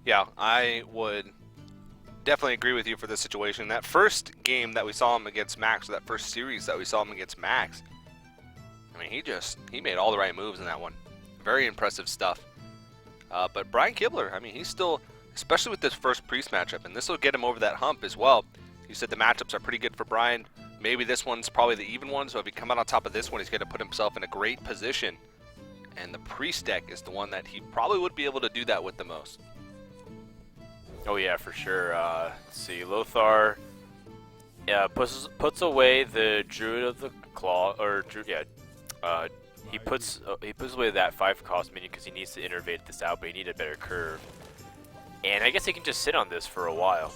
Yeah, I would definitely agree with you for this situation. That first game that we saw him against Max, or that first series that we saw him against Max, I mean, he made all the right moves in that one. Very impressive stuff. But Brian Kibler, I mean, he's still, especially with this first Priest matchup, and this will get him over that hump as well. You said the matchups are pretty good for Brian. Maybe this one's probably the even one, so if he come out on top of this one, he's going to put himself in a great position. And the Priest deck is the one that he probably would be able to do that with the most. Oh yeah, for sure. Let's see, Lothar puts away the Druid of the Claw, or he puts away that 5-cost minion because he needs to innervate this out, but he needs a better curve. And I guess he can just sit on this for a while.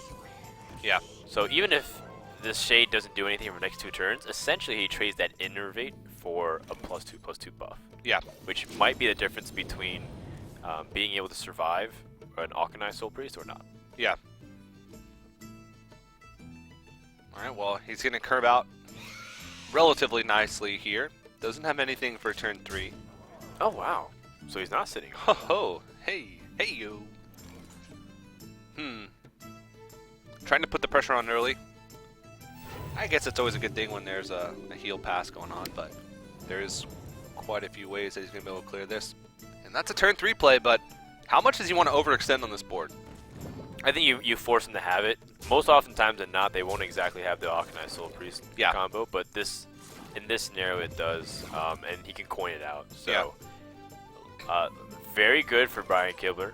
Yeah. So even if this Shade doesn't do anything for the next 2 turns, essentially he trades that innervate for a +2/+2 buff. Yeah. Which might be the difference between being able to survive an Akanai Soul Priest or not. Yeah. Alright, well, he's going to curve out relatively nicely here. Doesn't have anything for turn 3. Oh, wow. So he's not sitting. Ho ho. Hey. Hey, you. Trying to put the pressure on early. I guess it's always a good thing when there's a heal pass going on, but there's quite a few ways that he's going to be able to clear this. And that's a turn 3 play, but how much does he want to overextend on this board? I think you force him to have it. Most oftentimes than not, they won't exactly have the Akanai Soul Priest combo, but in this scenario it does, and he can coin it out. So, very good for Brian Kibler.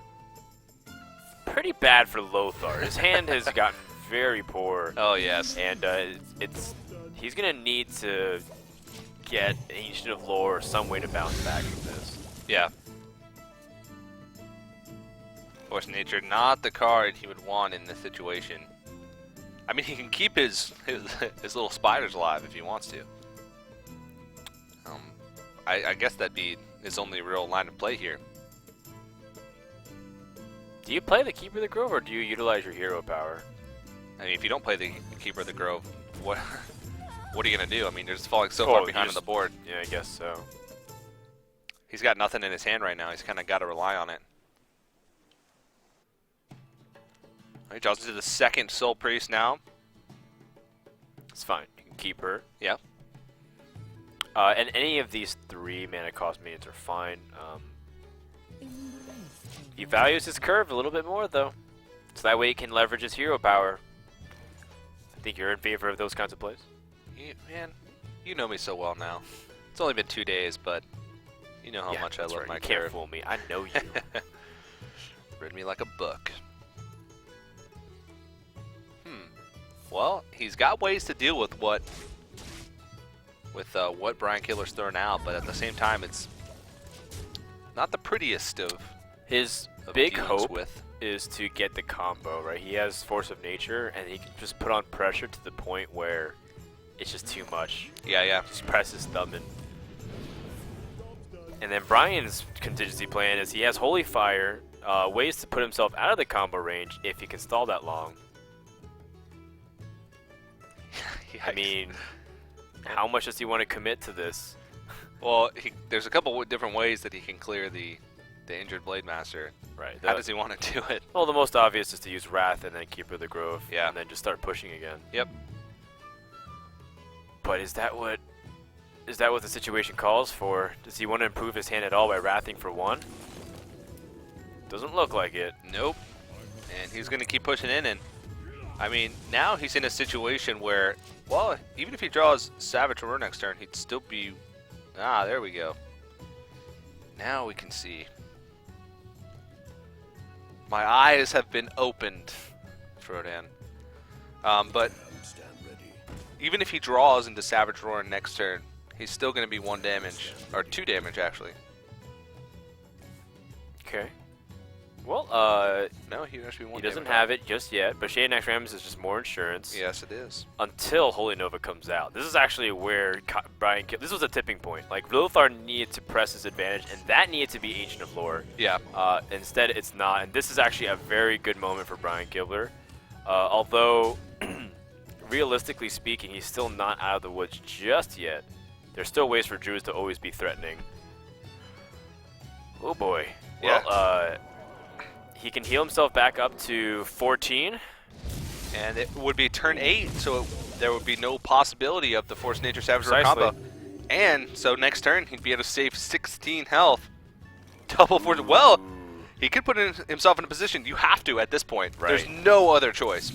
Pretty bad for Lothar. His hand has gotten very poor. Oh, yes. And he's going to need to get Ancient of Lore or some way to bounce back from this. Yeah. Force Nature, not the card he would want in this situation. I mean, he can keep his little spiders alive if he wants to. I guess that'd be his only real line of play here. Do you play the Keeper of the Grove, or do you utilize your hero power? I mean, if you don't play the Keeper of the Grove, what are you going to do? I mean, you're just falling so far behind on the board. Yeah, I guess so. He's got nothing in his hand right now. He's kind of got to rely on it. He draws into the second Soul Priest now. It's fine. You can keep her. Yeah. And any of these 3 mana cost minions are fine. He values his curve a little bit more, though. So that way he can leverage his hero power. I think you're in favor of those kinds of plays. Man, you know me so well now. It's only been 2 days, but you know how much I love my curve. You can't fool me. I know you. Read me like a book. Well, he's got ways to deal with what Brian Kibler's throwing out, but at the same time, it's not the prettiest of his big hope is to get the combo, right? He has Force of Nature, and he can just put on pressure to the point where it's just too much. Yeah. Just press his thumb in. And then Brian's contingency plan is he has Holy Fire, ways to put himself out of the combo range if he can stall that long. I mean, how much does he want to commit to this? Well, there's a couple of different ways that he can clear the injured Blade Master. Right. How does he want to do it? Well, the most obvious is to use Wrath and then Keeper of the Grove. Yeah. And then just start pushing again. Yep. But is that what the situation calls for? Does he want to improve his hand at all by Wrathing for 1? Doesn't look like it. Nope. And he's going to keep pushing in, and I mean, now he's in a situation where, well, even if he draws Savage Roar next turn, he'd still be... Ah, there we go. Now we can see. My eyes have been opened, Frodan. But even if he draws into Savage Roar next turn, he's still going to be 1 damage, or 2 damage, actually. Okay. Well, no, he actually he doesn't have it just yet, but Shade Next Rams is just more insurance. Yes, it is. Until Holy Nova comes out. This is actually where this was a tipping point. Like, Lothar needed to press his advantage, and that needed to be Ancient of Lore. Yeah. Instead, it's not, and this is actually a very good moment for Brian Kibler. Although, realistically speaking, he's still not out of the woods just yet. There's still ways for Druids to always be threatening. Oh boy. Yeah. Well, he can heal himself back up to 14. And it would be turn 8, so there would be no possibility of the Force Nature Savage Roar Precisely. combo. And so next turn, he'd be able to save 16 health. Double Force. Well, he could put himself in a position. You have to at this point. Right. There's no other choice.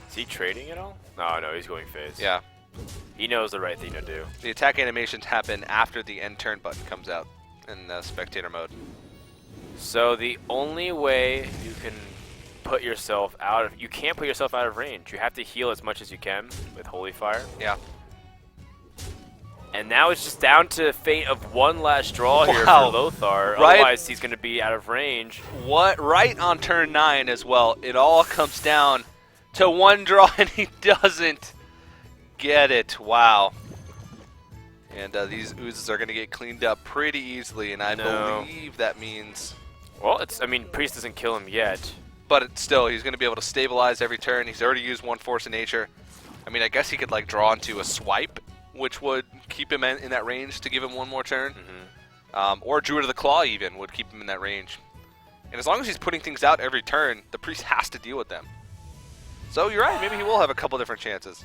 Is he trading at all? No, he's going phase. Yeah. He knows the right thing to do. The attack animations happen after the end turn button comes out in spectator mode. So the only way you can put yourself out of... You can't put yourself out of range. You have to heal as much as you can with Holy Fire. Yeah. And now it's just down to fate of one last draw here Wow. for Lothar. Right. Otherwise, he's going to be out of range. What? Right on turn 9 as well. It all comes down to one draw, and he doesn't get it. Wow. And these oozes are going to get cleaned up pretty easily, and I believe that means... Well, I mean, Priest doesn't kill him yet. But still, he's going to be able to stabilize every turn. He's already used one Force of Nature. I mean, I guess he could like draw into a swipe, which would keep him in that range to give him one more turn. Or Druid of the Claw even would keep him in that range. And as long as he's putting things out every turn, the Priest has to deal with them. So you're right, maybe he will have a couple different chances.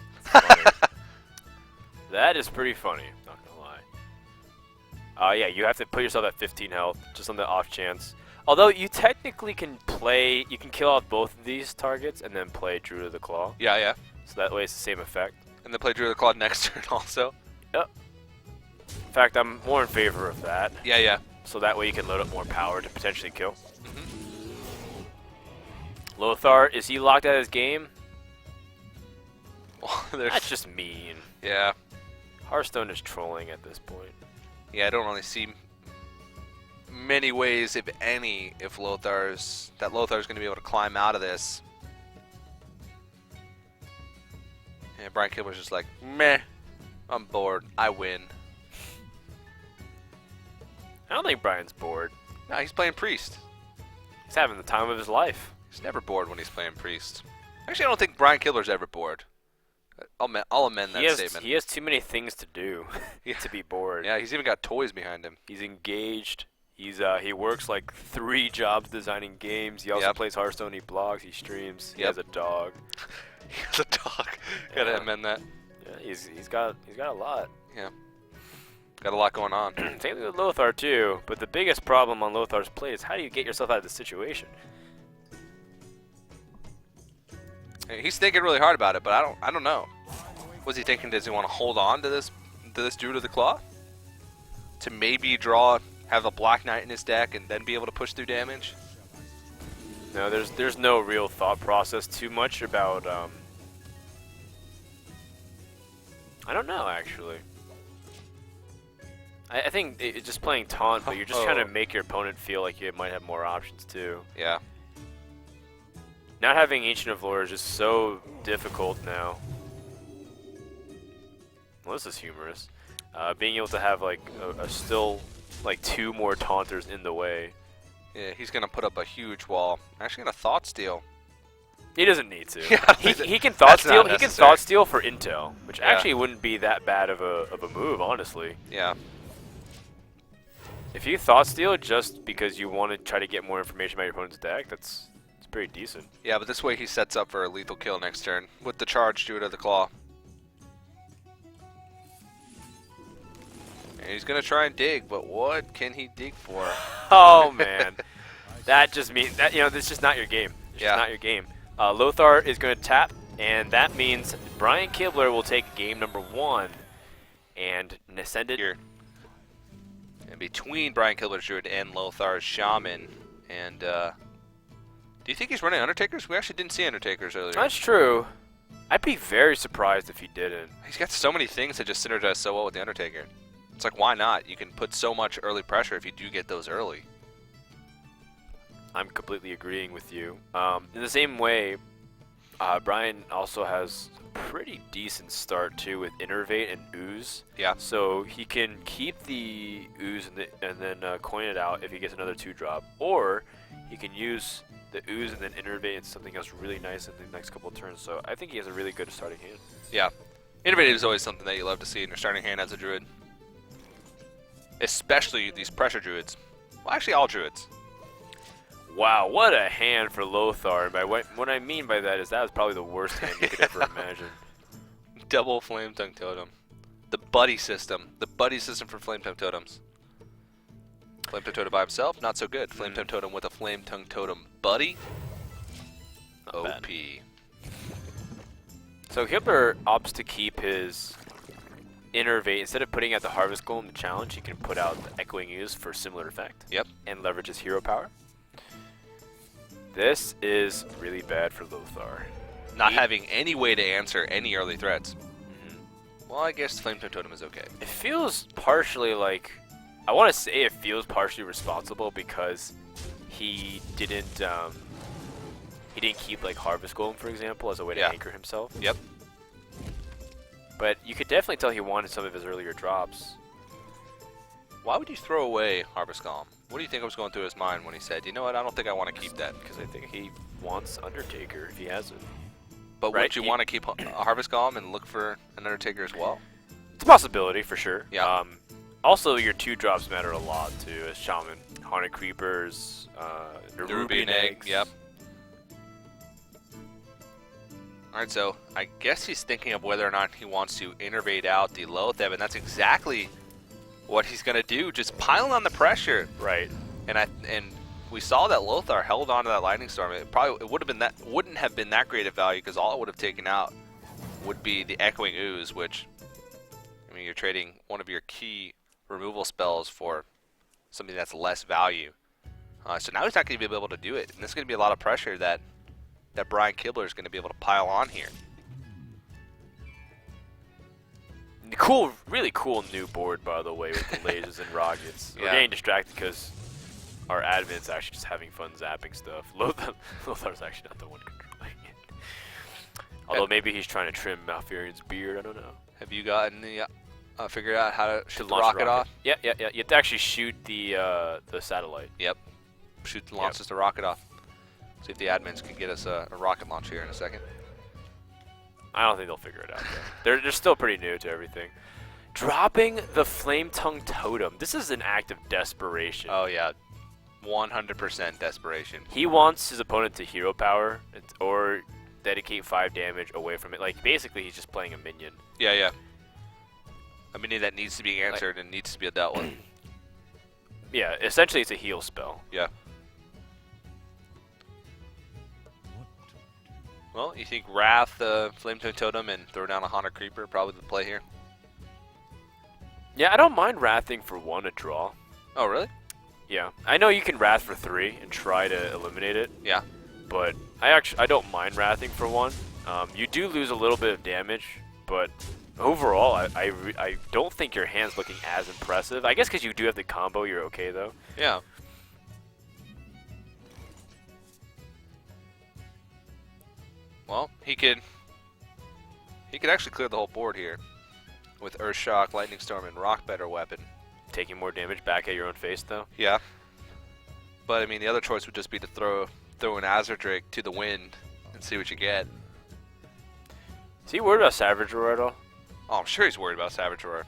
That is pretty funny, not going to lie. Yeah, you have to put yourself at 15 health, just on the off chance. Although you technically can play, you can kill off both of these targets and then play Druid of the Claw. Yeah, yeah. So that way it's the same effect. And then play Druid of the Claw next turn also. Yep. In fact, I'm more in favor of that. Yeah, yeah. So that way you can load up more power to potentially kill. Lothar, is he locked out of his game? Well, That's just mean. Yeah. Hearthstone is trolling at this point. Yeah, I don't really see many ways, if any, if Lothar's going to be able to climb out of this. And Brian Kibler's just like, meh, I'm bored. I win. I don't think Brian's bored. No, he's playing Priest. He's having the time of his life. He's never bored when he's playing Priest. Actually, I don't think Brian Kibler's ever bored. I'll amend that statement. He has too many things to do to be bored. Yeah, he's even got toys behind him. He's engaged. He works like 3 jobs designing games. He also plays Hearthstone. He blogs. He streams. He has a dog. He has a dog. Gotta amend that. Yeah, he's got a lot. Yeah. Got a lot going on. Same with Lothar too. But the biggest problem on Lothar's plate is how do you get yourself out of this situation? He's thinking really hard about it, but I don't know. Was he thinking? Does he want to hold on to this Druid of the Claw to maybe have a Black Knight in his deck and then be able to push through damage? No, there's no real thought process too much about. I don't know actually. I think it's just playing taunt, but you're just trying to make your opponent feel like you might have more options too. Yeah. Not having Ancient of Lore is just so difficult now. Well, this is humorous. Being able to have like still like 2 more taunters in the way. Yeah, he's gonna put up a huge wall. Actually, gonna Thought Steal. He doesn't need to. Yeah, he can Thought Steal. He can necessary. Thought Steal for intel, which actually wouldn't be that bad of a move, honestly. Yeah. If you Thought Steal just because you want to try to get more information about your opponent's deck, it's pretty decent. Yeah, but this way he sets up for a lethal kill next turn with the charge Druid of the Claw. And he's gonna try and dig, but what can he dig for? Oh man, that just means that this is just not your game. It's just not your game. Lothar is going to tap, and that means Brian Kibler will take game number 1 and send it Here. And between Brian Kibler's Druid and Lothar's Shaman, and do you think he's running Undertakers? We actually didn't see Undertakers earlier. That's true. I'd be very surprised if he didn't. He's got so many things that just synergize so well with the Undertaker. It's like, why not? You can put so much early pressure if you do get those early. I'm completely agreeing with you. In the same way, Brian also has a pretty decent start too with Innervate and Ooze. Yeah. So he can keep the Ooze and then coin it out if he gets another 2-drop, or he can use the Ooze and then Innervate into something else really nice in the next couple of turns. So I think he has a really good starting hand. Yeah. Innovative is always something that you love to see in your starting hand as a Druid. Especially these pressure Druids. Well, actually, all druids. Wow, what a hand for Lothar. And what I mean by that is that was probably the worst hand you could ever imagine. Double Flame Tongue Totem. The buddy system. The buddy system for Flame Tongue Totems. Flame Tongue Totem by himself, not so good. Flame Tongue Totem with a Flame Tongue Totem buddy. Not OP. bad. So Kibler opts to keep his Innervate. Instead of putting out the Harvest Golem, the challenge, he can put out the Echoing Ooze for similar effect. Yep. And leverage his hero power. This is really bad for Lothar. Not having any way to answer any early threats. Well, I guess Flame Tongue Totem is okay. It feels partially like, I want to say it feels partially responsible because he didn't keep like Harvest Golem, for example, as a way to anchor himself. Yep. But you could definitely tell he wanted some of his earlier drops. Why would you throw away Harvest Golem? What do you think was going through his mind when he said, you know what, I don't think I want to keep that? Because I think he wants Undertaker if he has it. But wouldn't you want to keep a Harvest Golem and look for an Undertaker as well? It's a possibility, for sure. Yeah. Also, your 2-drops matter a lot, too, as Shaman. Haunted Creepers, Nerubian Egg, yep. Alright, so I guess he's thinking of whether or not he wants to innervate out the Lothar, and that's exactly what he's going to do, just piling on the pressure. Right. And we saw that Lothar held on to that Lightning Storm. It wouldn't have been that great of value because all it would have taken out would be the Echoing Ooze, which, I mean, you're trading one of your key removal spells for something that's less value. So now he's not going to be able to do it, and there's going to be a lot of pressure that Brian Kibler is going to be able to pile on here. Cool, really cool new board, by the way, with the lasers and rockets. We're getting distracted because our admin's actually just having fun zapping stuff. Lothar's actually not the one controlling it. Although maybe he's trying to trim Malfurion's beard, I don't know. Have you gotten the figured out how to shoot the launch rocket off? Yeah. You have to actually shoot the satellite. Yep. Launches the rocket off. See if the admins can get us a rocket launch here in a second. I don't think they'll figure it out, though. They're still pretty new to everything. Dropping the Flame Tongue Totem. This is an act of desperation. Oh, yeah. 100% desperation. He wants his opponent to hero power or dedicate 5 damage away from it. Like, basically, he's just playing a minion. Yeah. A minion that needs to be answered and needs to be dealt with. Yeah, essentially, it's a heal spell. Yeah. Well, you think Wrath, Flame Tongue Totem, and throw down a Haunted Creeper probably the play here? Yeah, I don't mind Wrathing for 1 a draw. Oh, really? Yeah. I know you can Wrath for 3 and try to eliminate it. Yeah. But I don't mind Wrathing for 1. You do lose a little bit of damage, but overall, I don't think your hand's looking as impressive. I guess because you do have the combo, you're okay, though. Yeah. Well, he could actually clear the whole board here with Earth Shock, Lightning Storm, and Rock Better Weapon. Taking more damage back at your own face, though. Yeah. But I mean, the other choice would just be to throw an Azure Drake to the wind and see what you get. Is he worried about Savage Roar at all? Oh, I'm sure he's worried about Savage Roar.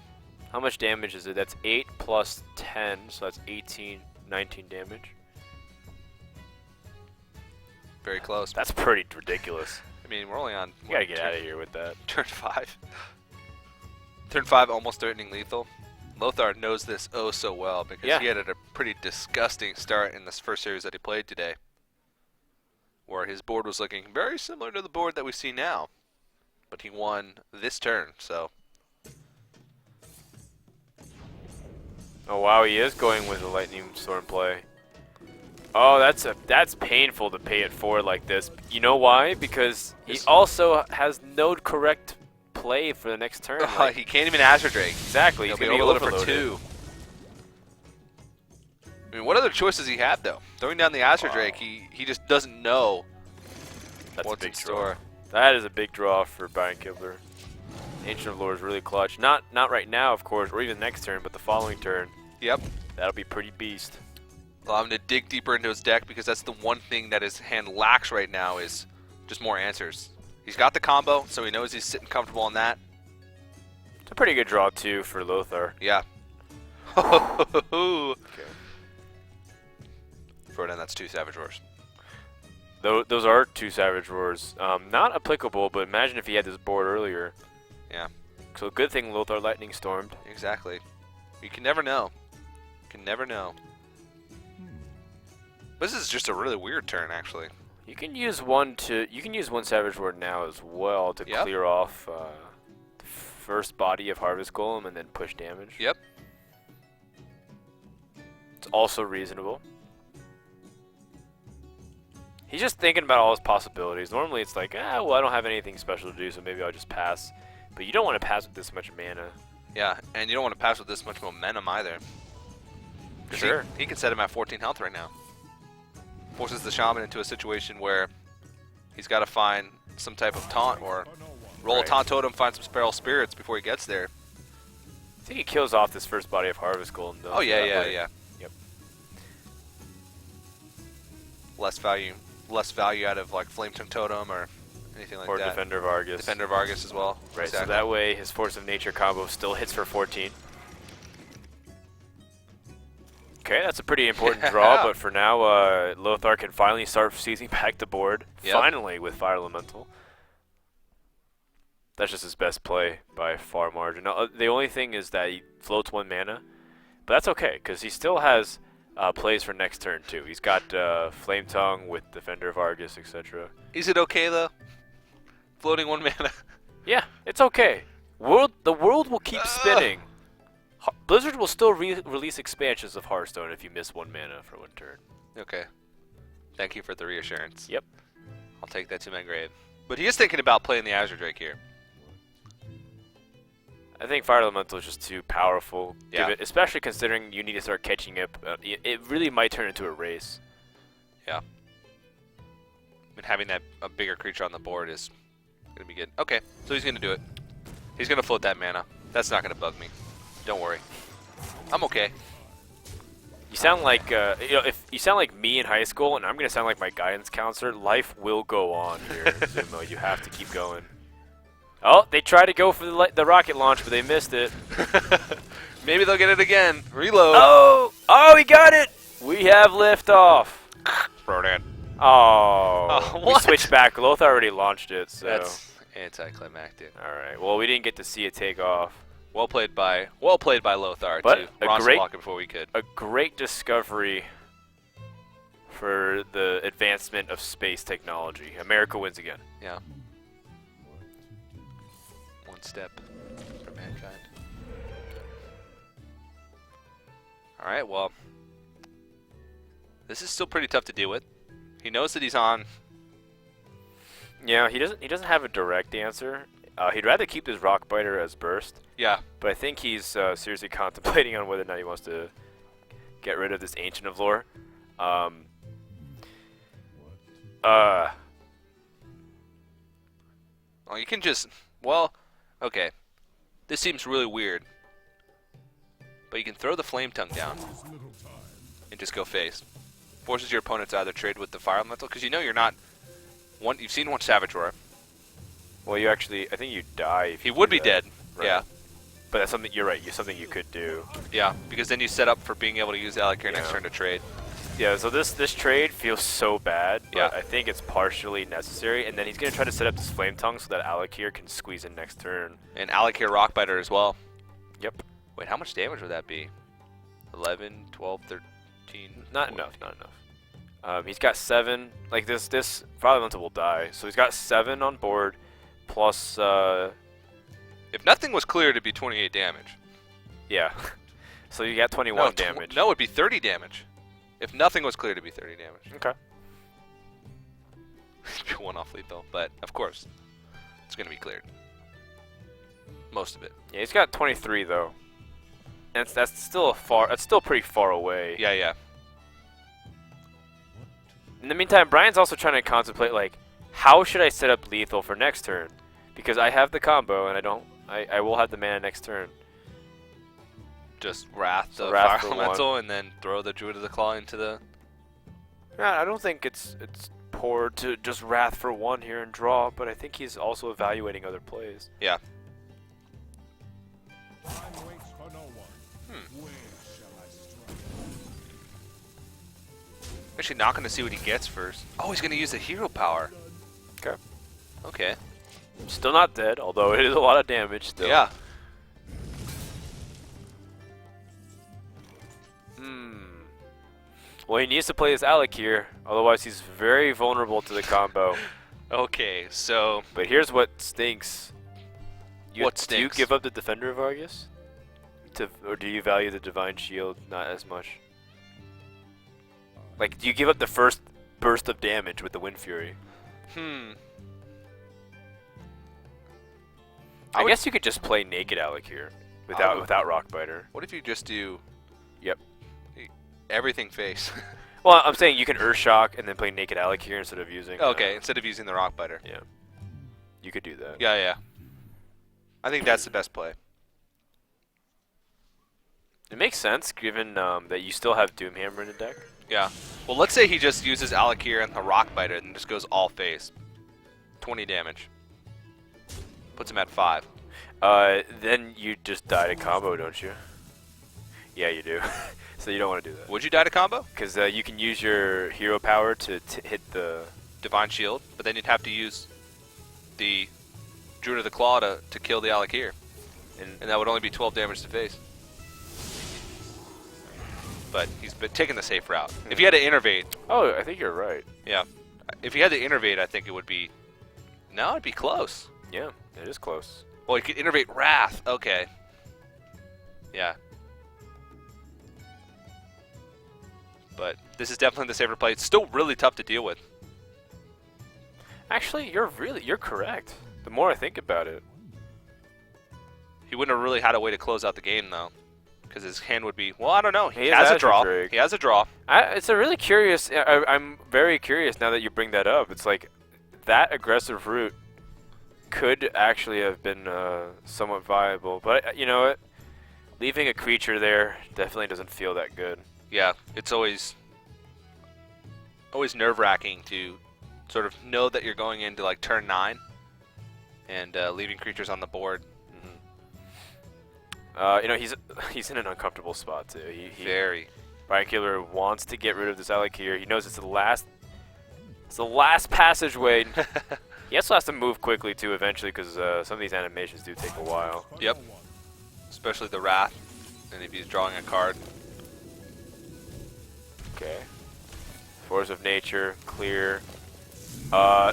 How much damage is it? That's 8 plus 10, so that's 18, 19 damage. Very close. That's pretty ridiculous. I mean, we're only on... You gotta get out of here with that. Turn 5. Turn 5, almost threatening lethal. Lothar knows this oh so well because he had a pretty disgusting start in this first series that he played today, where his board was looking very similar to the board that we see now, but he won this turn, so... Oh wow, he is going with a Lightning Storm play. Oh, that's painful to pay it forward like this. You know why? Because he also has no correct play for the next turn. Like, he can't even Azure Drake. Exactly, he's He'll going to be overloaded overloaded. for 2. I mean, what other choices he had though? Throwing down the Azure Drake, he just doesn't know what's in store. That is a big draw for Brian Kibler. Ancient of Lore is really clutch. Not right now, of course, or even next turn, but the following turn. Yep. That'll be pretty beast. Allow him to dig deeper into his deck because that's the one thing that his hand lacks right now is just more answers. He's got the combo, so he knows he's sitting comfortable on that. It's a pretty good draw, too, for Lothar. Yeah. Okay. Frodan, that's 2 Savage Roars. Those are 2 Savage Roars. Not applicable, but imagine if he had this board earlier. Yeah. So good thing Lothar Lightning Stormed. Exactly. You can never know. You can never know. This is just a really weird turn, actually. You can use one Savage Ward now as well to clear off the first body of Harvest Golem and then push damage. Yep. It's also reasonable. He's just thinking about all his possibilities. Normally it's like, well, I don't have anything special to do, so maybe I'll just pass. But you don't want to pass with this much mana. Yeah, and you don't want to pass with this much momentum either. Sure. He can set him at 14 health right now. Forces the Shaman into a situation where he's got to find some type of taunt or roll a taunt totem, find some Spiral Spirits before he gets there. I think he kills off this first body of Harvest Golem, though. Oh, yeah. Yep. Less value out of like Flame Tongue Totem or anything like that. Or Defender of Argus. Defender of Argus as well. Right, exactly. so that way his Force of Nature combo still hits for 14. Okay, that's a pretty important draw, but for now, Lothar can finally start seizing back the board. Yep. Finally, with Fire Elemental. That's just his best play by far margin. Now, the only thing is that he floats 1 mana, but that's okay, because he still has plays for next turn, too. He's got Flame Tongue with Defender of Argus, etc. Is it okay, though? Floating 1 mana? Yeah, it's okay. The world will keep spinning. Blizzard will still release expansions of Hearthstone if you miss 1 mana for 1 turn. Okay. Thank you for the reassurance. Yep. I'll take that to my grave. But he is thinking about playing the Azure Drake here. I think Fire Elemental is just too powerful. Yeah. Especially considering you need to start catching up. It really might turn into a race. Yeah. And having a bigger creature on the board is going to be good. Okay, so he's going to do it. He's going to float that mana. That's not going to bug me. Don't worry. I'm okay. You sound like if you sound like me in high school, and I'm going to sound like my guidance counselor. Life will go on here, Zumo. You have to keep going. Oh, they tried to go for the rocket launch, but they missed it. Maybe they'll get it again. Reload. Oh, he got it. We have liftoff. Frodan. Oh, we switched back. Lothar already launched it, so That's anticlimactic. all right. Well, we didn't get to see it take off. Well played by Lothar But to a roster block it before we could. A great discovery for the advancement of space technology. America wins again. Yeah. One step for mankind. All right. Well, this is still pretty tough to deal with. He knows that he's on. Yeah, he doesn't have a direct answer. He'd rather keep his Rockbiter as burst. Yeah. But I think he's seriously contemplating on whether or not he wants to get rid of this Ancient of Lore. Well, you can just... Well, okay. This seems really weird. But you can throw the Flame Tongue down and just go face. Forces your opponent to either trade with the Fire Elemental, because you know you're not... You've seen one Savage Roar. Well, you actually... I think you die if He you would do be that. dead. Right. Yeah. But that's something... You're right. It's something you could do. Yeah, because then you set up for being able to use Alakir next turn to trade. Yeah, so this trade feels so bad, but Yeah. I think it's partially necessary. And then he's going to try to set up this Flame Tongue so that Alakir can squeeze in next turn. And Alakir Rockbiter as well. Yep. Wait, how much damage would that be? 11, 12, 13... Not 14. enough, not enough. He's got 7. Like, this Fire Elemental will die. So he's got 7 on board, plus... If nothing was clear, it'd be 28 damage. Yeah. So you got 21 damage. No, it'd be 30 damage. If nothing was clear, it'd be 30 damage. Okay. One off lethal, but of course, it's going to be cleared. Most of it. Yeah, he's got 23 though. And that's still pretty far away. Yeah, yeah. In the meantime, Brian's also trying to contemplate, like, how should I set up lethal for next turn? Because I have the combo and I will have the mana next turn. Just Wrath the Wrath Fire for Elemental and then throw the Druid of the Claw into the... Yeah, I don't think it's poor to just Wrath for 1 here and draw, but I think he's also evaluating other plays. Yeah. Actually, not going to see what he gets first. Oh, he's going to use the hero power. Okay. Okay. Still not dead, although it is a lot of damage still. Yeah. Well, he needs to play his Alec here, otherwise he's very vulnerable to the combo. Okay, so... But here's what stinks. What Do you stinks? give up the Defender of Argus? Or do you value the Divine Shield not as much? Like, do you give up the first burst of damage with the Wind Fury? I guess you could just play naked Alec here without Rockbiter. What if you just do... Yep. Everything face? Well, I'm saying you can Earthshock and then play naked Alec here instead of using... Okay, instead of using the Rockbiter. Yeah. You could do that. Yeah, yeah. I think that's the best play. It makes sense, given that you still have Doomhammer in the deck. Yeah. Well, let's say he just uses Alakir and the Rockbiter and just goes all face. 20 damage. Puts him at 5. Then you just die to combo, don't you? Yeah, you do. So you don't want to do that. Would you die to combo? Because you can use your hero power to hit the... Divine Shield, but then you'd have to use the Druid of the Claw to kill the Alakir. And that would only be 12 damage to face. But he's been taking the safe route. If he had to innervate... Oh, I think you're right. Yeah. If he had to innervate, I think it would be... No, it'd be close. Yeah, it is close. Well, he could innervate Wrath. Okay. Yeah. But this is definitely the safer play. It's still really tough to deal with. Actually, you're correct. The more I think about it. He wouldn't have really had a way to close out the game, though. Because his hand would be... Well, I don't know. He has a draw. Drake. He has a draw. It's a really curious... I'm very curious now that you bring that up. It's like, that aggressive route could actually have been somewhat viable. But, you know what? Leaving a creature there definitely doesn't feel that good. Yeah, it's always nerve-wracking to sort of know that you're going into like turn 9 and leaving creatures on the board. You know, he's in an uncomfortable spot too. Very. Brian Kibler wants to get rid of this Alec here. He knows it's the last passageway. He also has to move quickly too eventually because some of these animations do take a while. Yep. Especially the Wrath, and if he's drawing a card. Okay. Force of Nature, clear.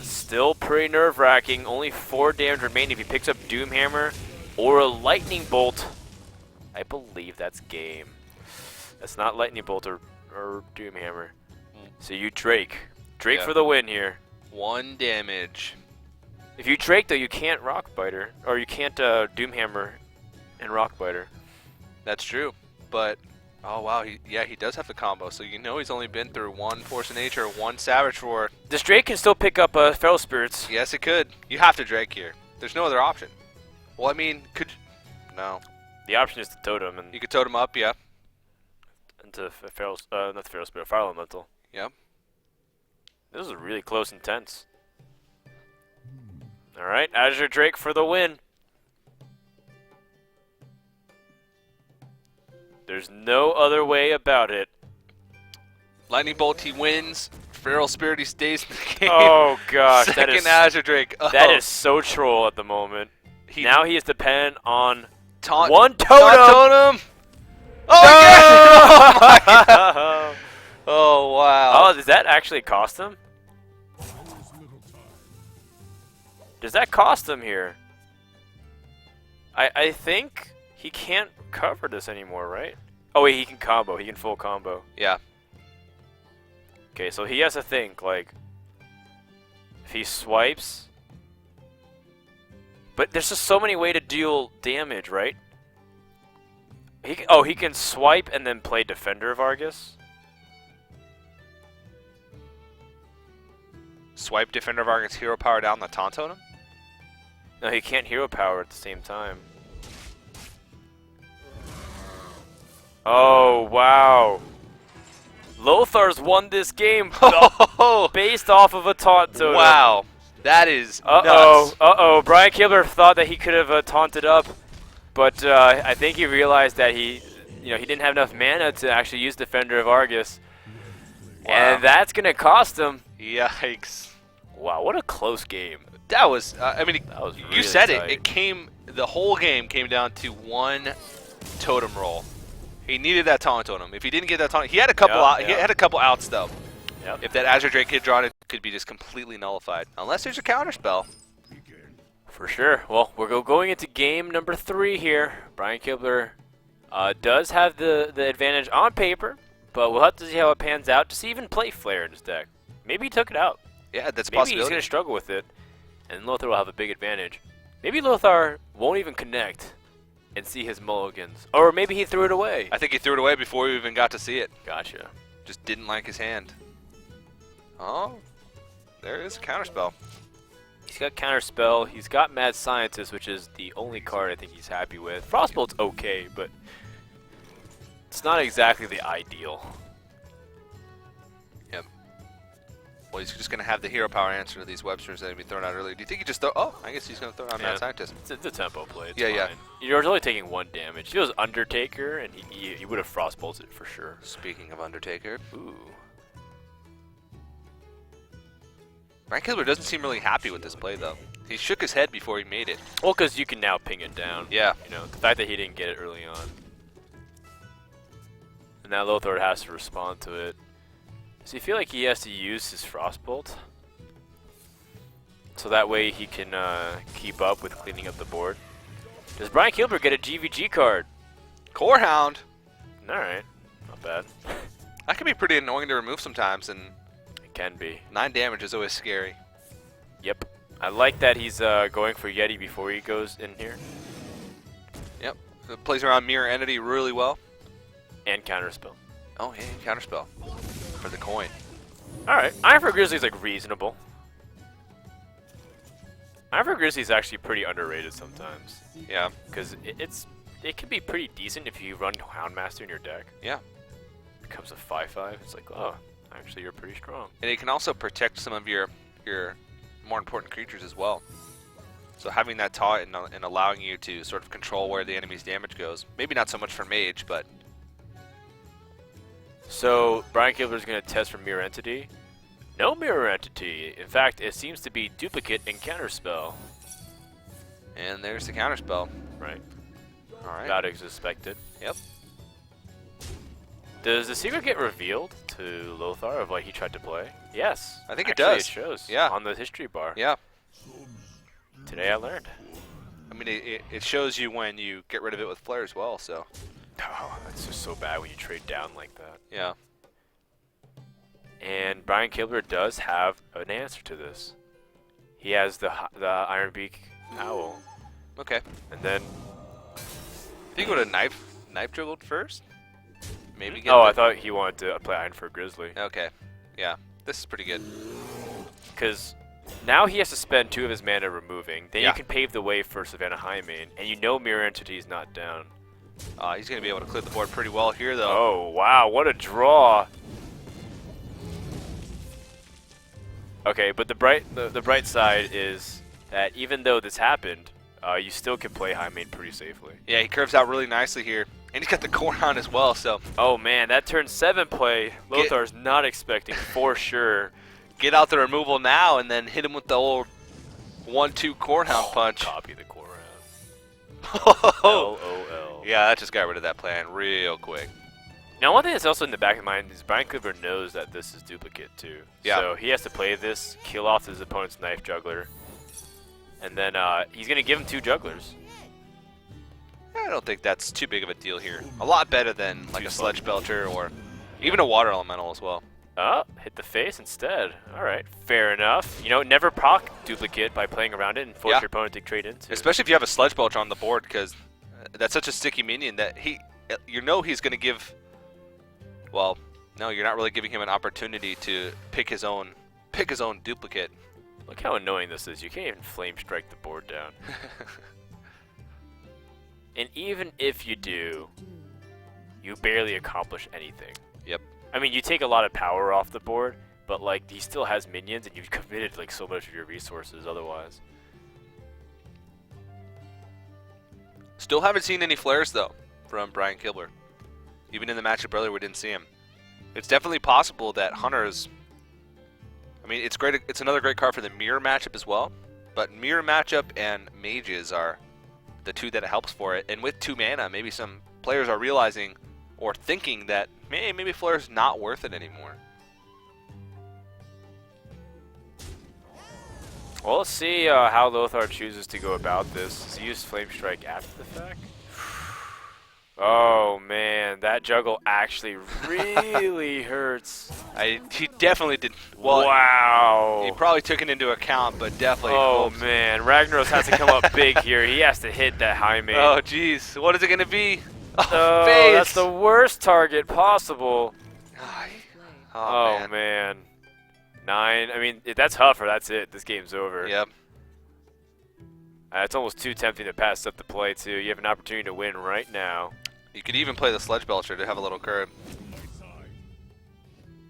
Still pretty nerve-wracking. Only 4 damage remaining if he picks up Doomhammer or a Lightning Bolt. I believe that's game. That's not Lightning Bolt or Doomhammer. So you Drake. Drake for the win here. 1 damage. If you Drake, though, you can't Rockbiter. Or you can't Doomhammer and Rockbiter. That's true. But, oh wow, he does have the combo. So you know he's only been through 1 Force of Nature, 1 Savage Roar. This Drake can still pick up Feral Spirits. Yes, it could. You have to Drake here. There's no other option. Well, I mean, no. The option is to totem and You could totem up, yeah. into Feral, not the Feral Spirit, Fire Elemental. Yep. This is really close and tense. All right, Azure Drake for the win. There's no other way about it. Lightning Bolt, he wins. Feral Spirit, he stays in the game. Oh gosh, Second Azure Drake. Oh. That is so troll at the moment. Now he is dependent on Taunt, one totem. Taunt totem. Oh, my God. Oh, wow. Oh, does that actually cost him? Does that cost him here? I think he can't cover this anymore, right? Oh wait, he can combo. He can full combo. Yeah. Okay, so he has to think, like, if he swipes... But there's just so many ways to deal damage, right? He can swipe and then play Defender of Argus? Swipe Defender of Argus, hero power down the Taunt Totem? No, he can't hero power at the same time. Oh, wow. Lothar's won this game based off of a taunt totem. Wow. That is nuts. Brian Kibler thought that he could have taunted up, but I think he realized that he didn't have enough mana to actually use Defender of Argus. And that's going to cost him. Yikes. Wow, what a close game. That was, I mean, That was you really said tight. The whole game came down to one totem roll. He needed that taunt totem. If he didn't get that taunt, he had a couple he had a couple outs though. Yep. If that Azure Drake had drawn, it could be just completely nullified. Unless there's a counter spell. For sure. Well, we're going into game number 3 here. Brian Kibler does have the advantage on paper, but we'll have to see how it pans out. Does he even play Flare in his deck? Maybe he took it out. Yeah, that's a Maybe he's possibility. going to struggle with it, and Lothar will have a big advantage. Maybe Lothar won't even connect and see his mulligans. Or maybe he threw it away. I think he threw it away before we even got to see it. Gotcha. Just didn't like his hand. Oh, there is a counter spell. He's got Counterspell. He's got Mad Scientist, which is the only card I think he's happy with. Frostbolt's okay, but it's not exactly the ideal. Yep. Well, he's just going to have the hero power answer to these Websters that had been thrown out earlier. Do you think he just throw... Oh, I guess he's going to throw out Mad Scientist. It's a tempo play. It's Yeah. fine. You're only taking 1 damage. He was Undertaker, and he would have Frostbolted it for sure. Speaking of Undertaker. Ooh. Brian Kibler doesn't seem really happy with this play, though. He shook his head before he made it. Well, because you can now ping it down. Yeah. You know, the fact that he didn't get it early on. And now Lothar has to respond to it. Does he feel like he has to use his Frostbolt? So that way he can keep up with cleaning up the board. Does Brian Kibler get a GVG card? Corehound. Alright, not bad. That can be pretty annoying to remove sometimes, and It can be. 9 damage is always scary. Yep. I like that he's going for Yeti before he goes in here. Yep. It plays around Mirror Entity really well. And Counterspell. Oh, hey, counterspell. For the coin. Alright, Iron for Grizzly is like reasonable. Iron for Grizzly is actually pretty underrated sometimes. Yeah. Because it can be pretty decent if you run Houndmaster in your deck. Yeah. Becomes a 5/5. It's like, oh, actually you're pretty strong. And it can also protect some of your more important creatures as well. So having that taunt and allowing you to sort of control where the enemy's damage goes. Maybe not so much for Mage, but... So, Brian Kibler is going to test for Mirror Entity. No Mirror Entity. In fact, it seems to be Duplicate and Counterspell. And there's the counterspell. Right. Alright. About as expected. Yep. Does the secret get revealed to Lothar of what he tried to play? Yes. I think it Actually, does. It shows. Yeah. On the history bar. Yeah. Today I learned. I mean, it shows you when you get rid of it with Flare as well, so... Oh, that's just so bad when you trade down like that. Yeah. And Brian Kibler does have an answer to this. He has the Ironbeak Owl. Okay. And then... Do you go to Knife Dribbled first? Maybe get Oh, the- I thought he wanted to play Iron for Grizzly. Okay. Yeah. This is pretty good. Because now he has to spend 2 of his mana removing. Then Yeah. you can pave the way for Savannah Highmane. And you know Mirror Entity is not down. He's going to be able to clear the board pretty well here, though. Oh, wow. What a draw. Okay, but the bright side is that even though this happened, you still can play Highmane pretty safely. Yeah, he curves out really nicely here. And he's got the Corehound as well, so... Oh, man. That turn 7 play, Lothar's not expecting for sure. Get out the removal now and then hit him with the old 1-2 Corehound punch. Copy the Corehound. Oh. LOL. Yeah, that just got rid of that plan real quick. Now, one thing that's also in the back of mind is Brian Kibler knows that this is Duplicate, too. Yeah. So he has to play this, kill off his opponent's Knife Juggler, and then he's going to give him 2 Jugglers. I don't think that's too big of a deal here. A lot better than like Too a Sledge Belcher or even a Water Elemental as well. Oh, hit the face instead. Alright, fair enough. You know, never proc Duplicate by playing around it and force Yeah. your opponent to trade into. Especially if you have a Sledge Belcher on the board, because that's such a sticky minion that you know he's going to give... Well, no, you're not really giving him an opportunity to pick his own duplicate. Look how annoying this is. You can't even Flame Strike the board down. And even if you do, you barely accomplish anything. Yep. I mean, you take a lot of power off the board, but like he still has minions, and you've committed like so much of your resources otherwise. Still haven't seen any flares though from Brian Kibler. Even in the matchup earlier, we didn't see him. It's definitely possible that Hunter's. I mean, it's great. It's another great card for the mirror matchup as well. But mirror matchup and mages are the two that it helps for it. And with 2 mana, maybe some players are realizing or thinking that maybe Flare's not worth it anymore. Well, let's see how Lothar chooses to go about this. Does he use Flame Strike after the fact? Oh man, that juggle actually really hurts. He definitely did. Well, wow. He probably took it into account, but definitely. Oh man, Ragnaros has to come up big here. He has to hit that high main. Oh jeez, what is it gonna be? Oh, face. That's the worst target possible. Oh man. 9. I mean, if that's Huffer, that's it. This game's over. Yep. It's almost too tempting to pass up the play too. You have an opportunity to win right now. You could even play the Sledge Belcher to have a little curve.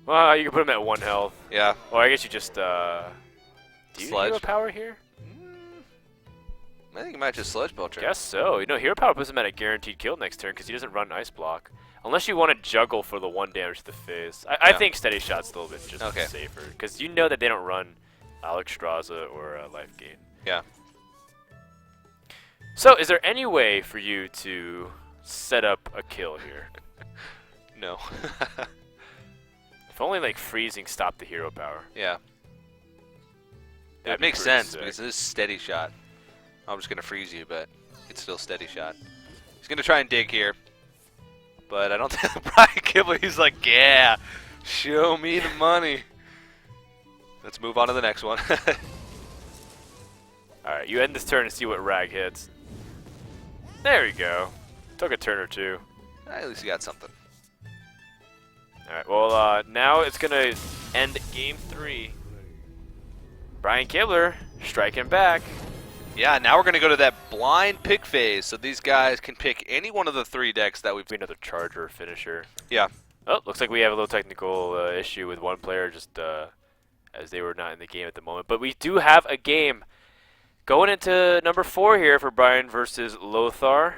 Well, you can put him at 1 health. Yeah. Well, I guess you just do you Sledge. hero power here? I think he might just Sledge Belcher. Guess so. You know, hero power puts him at a guaranteed kill next turn because he doesn't run ice block. Unless you want to juggle for the 1 damage to the face. I think Steady Shot's a little bit just safer because you know that they don't run Alexstrasza or Life Gain. Yeah. So, is there any way for you to set up a kill here? No. If only like freezing stopped the hero power. Yeah. That'd It be makes pretty sense sick. because this is Steady Shot. I'm just gonna freeze you, but it's still Steady Shot. He's gonna try and dig here, but I don't think Brian Kibler. He's like, yeah, show me the money. Let's move on to the next one. All right, you end this turn and see what Rag hits. There we go. Took a turn or two. At least you got something. All right. Well, now it's gonna end game 3. Brian Kibler striking back. Yeah, now we're going to go to that blind pick phase, so these guys can pick any one of the 3 decks that we've... Another charger finisher. Yeah. Oh, looks like we have a little technical issue with one player just as they were not in the game at the moment. But we do have a game going into number 4 here for Brian versus Lothar.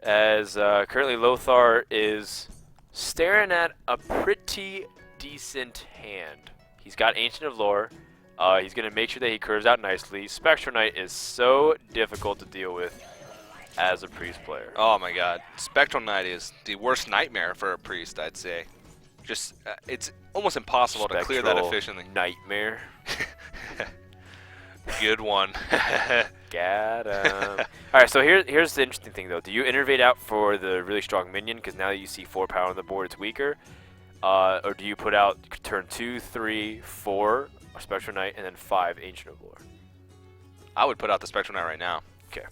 As currently Lothar is staring at a pretty decent hand. He's got Ancient of Lore. He's going to make sure that he curves out nicely. Spectral Knight is so difficult to deal with as a priest player. Oh my god. Spectral Knight is the worst nightmare for a priest, I'd say. Just, it's almost impossible to clear that efficiently. Nightmare. Good one. Got him. Alright, so here's the interesting thing though. Do you innervate out for the really strong minion? Because now that you see 4 power on the board, it's weaker. Or do you put out turn 2, 3, 4... Spectral Knight, and then 5 Ancient of Lore? I would put out the Spectral Knight right now. Okay.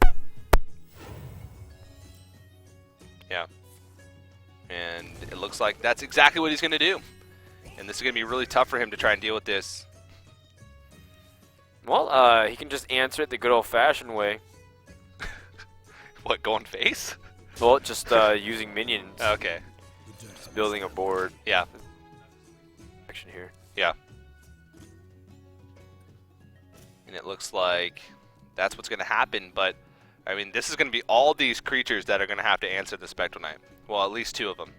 Yeah. And it looks like that's exactly what he's going to do. And this is going to be really tough for him to try and deal with this. Well, he can just answer it the good old-fashioned way. What, going face? Well, just using minions. Okay. Just building a board. Yeah. Action here. Yeah. And it looks like that's what's going to happen, but I mean, this is going to be all these creatures that are going to have to answer the Spectral Knight. Well, at least 2 of them.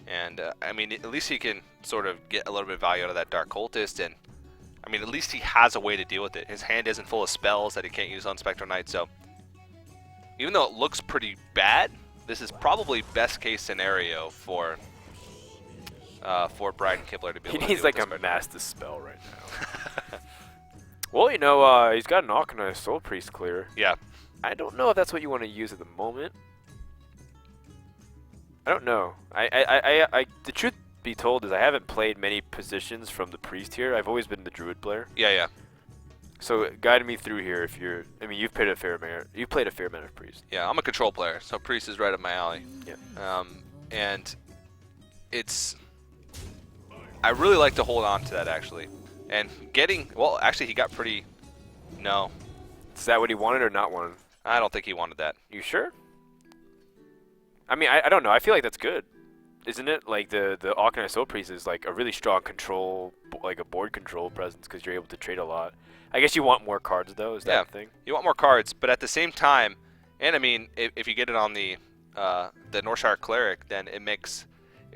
And, I mean, at least he can sort of get a little bit of value out of that Dark Cultist, and, I mean, at least he has a way to deal with it. His hand isn't full of spells that he can't use on Spectral Knight, so even though it looks pretty bad, this is probably best case scenario for Brian Kibler to be able to He deal needs with like this a Master Spell right now. Well, you know, he's got an Alchemist Soul Priest clear. Yeah. I don't know if that's what you want to use at the moment. I don't know. The truth be told is I haven't played many positions from the Priest here. I've always been the Druid player. Yeah, yeah. So guide me through here if you're. I mean, you've played a fair amount. You've played a fair amount of Priest. Yeah, I'm a control player, so Priest is right up my alley. Yeah. And it's. I really like to hold on to that actually, and getting. Well, actually, he got pretty. No, Is that what he wanted or not wanted? I don't think he wanted that. You sure? I mean, I don't know. I feel like that's good, isn't it? Like the Alchemist Soul Priest is like a really strong control, like a board control presence because you're able to trade a lot. I guess you want more cards though. Is that the thing? You want more cards, but at the same time, and I mean, if you get it on the Northshire Cleric, then it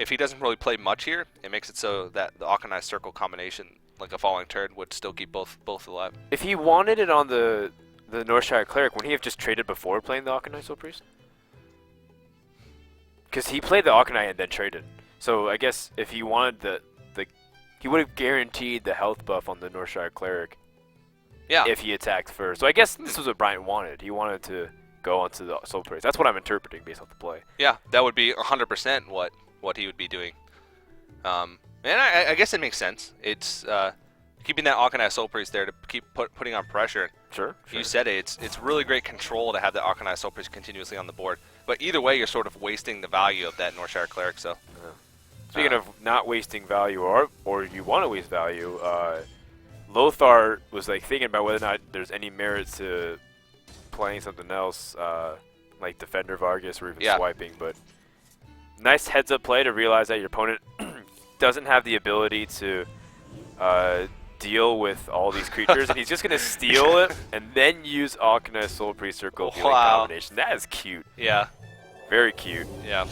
if he doesn't really play much here, it makes it so that the Akanai Circle combination, like a falling turn, would still keep both alive. If he wanted it on the Northshire Cleric, wouldn't he have just traded before playing the Akanai Soul Priest? Because he played the Akanai and then traded. So I guess if he wanted the he would have guaranteed the health buff on the Northshire Cleric. Yeah. If he attacked first. So I guess this was what Brian wanted. He wanted to go onto the Soul Priest. That's what I'm interpreting based off the play. Yeah, that would be 100% what he would be doing. And I guess it makes sense. It's keeping that Akanai Soul Priest there to keep putting on pressure. Sure. You said it. It's really great control to have the Akanai Soul Priest continuously on the board. But either way, you're sort of wasting the value of that Northshire Cleric. So. Speaking of not wasting value, or you want to waste value, Lothar was like thinking about whether or not there's any merit to playing something else, like Defender Vargas or even swiping. But nice heads-up play to realize that your opponent doesn't have the ability to deal with all these creatures, and he's just gonna steal it and then use Akanai Soul Priest Circle healing combination. That is cute. Yeah. Very cute. Yeah.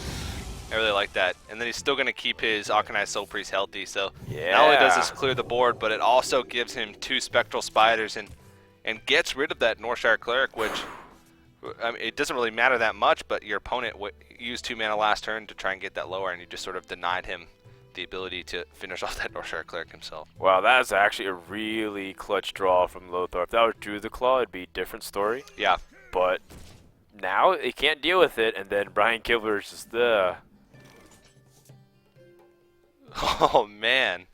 I really like that. And then he's still going to keep his Akanai Soul Priest healthy, so yeah. Not only does this clear the board, but it also gives him 2 Spectral Spiders and gets rid of that Northshire Cleric, which I mean, it doesn't really matter that much, but your opponent used 2 mana last turn to try and get that lower, and you just sort of denied him the ability to finish off that Northshire Cleric himself. Wow, that is actually a really clutch draw from Lothar. If that was Drew the Claw, it'd be a different story. Yeah. But now he can't deal with it, and then Brian Kibler is just Oh, man.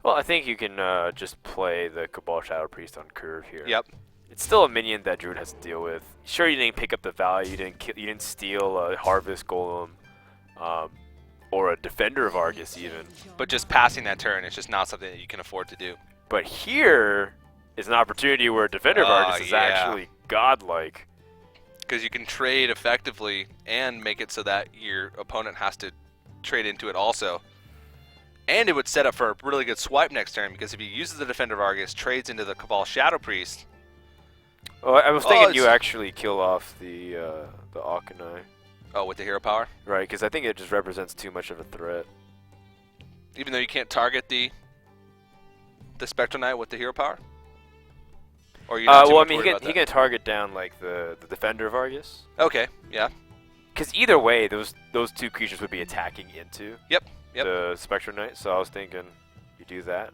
Well, I think you can just play the Cabal Shadow Priest on curve here. Yep. It's still a minion that Druid has to deal with. Sure, you didn't pick up the value, you didn't steal a Harvest Golem, or a Defender of Argus even. But just passing that turn, it's just not something that you can afford to do. But here is an opportunity where Defender of Argus is actually godlike. Because you can trade effectively and make it so that your opponent has to trade into it also. And it would set up for a really good swipe next turn, because if he uses the Defender of Argus, trades into the Cabal Shadow Priest. Oh, I was thinking you actually kill off the Akanai. Oh, with the hero power? Right, because I think it just represents too much of a threat. Even though you can't target the Spectral Knight with the hero power? Or you're not too well, I much mean, worried about he can target down like the Defender of Argus. Okay, yeah. Because either way, those 2 creatures would be attacking into Yep. the Spectral Knight, so I was thinking you do that.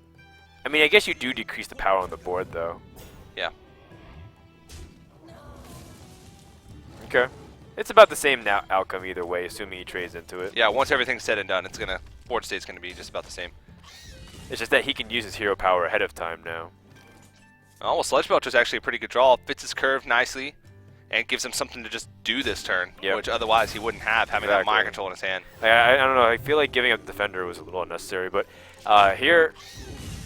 I mean, I guess you do decrease the power on the board, though. Yeah. Okay. It's about the same outcome either way, assuming he trades into it. Yeah, once everything's said and done, board state's gonna be just about the same. It's just that he can use his hero power ahead of time now. Oh, well, Sledge Belcher is actually a pretty good draw. Fits his curve nicely, and gives him something to just do this turn, which otherwise he wouldn't have, having that Mind Control in his hand. I don't know, I feel like giving up the Defender was a little unnecessary, but here,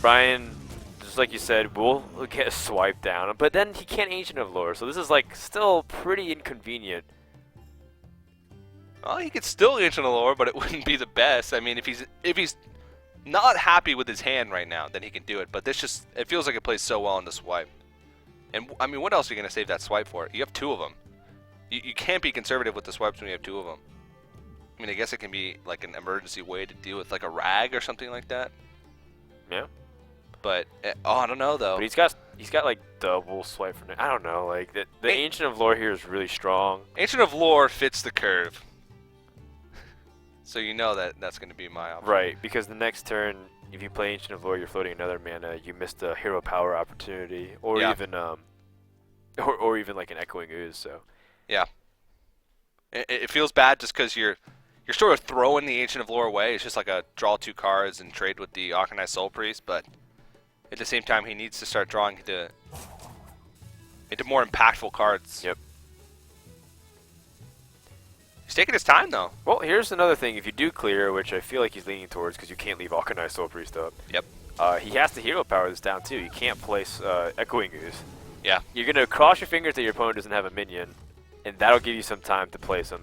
Brian, just like you said, will get a swipe down, but then he can't Ancient of Lore, so this is like still pretty inconvenient. Well, he could still Ancient of Lore, but it wouldn't be the best. I mean, if he's not happy with his hand right now, then he can do it, but it feels like it plays so well on the swipe. And, I mean, what else are you going to save that swipe for? You have 2 of them. You can't be conservative with the swipes when you have 2 of them. I mean, I guess it can be like an emergency way to deal with like a rag or something like that. Yeah. But, I don't know, though. But he's got like double swipe for I don't know, like the Ancient of Lore here is really strong. Ancient of Lore fits the curve. So you know that's going to be my option. Right, because the next turn, if you play Ancient of Lore, you're floating another mana, you missed a hero power opportunity, or even or even like an Echoing Ooze. So yeah, it feels bad just because you're sort of throwing the Ancient of Lore away. It's just like a draw 2 cards and trade with the Akanai Soul Priest, but at the same time he needs to start drawing into more impactful cards. Yep. He's taking his time, though. Well, here's another thing. If you do clear, which I feel like he's leaning towards because you can't leave Akanai Soul Priest up. Yep. He has to hero power this down, too. You can't place Echoing Ooze. Yeah. You're going to cross your fingers that your opponent doesn't have a minion, and that'll give you some time to play some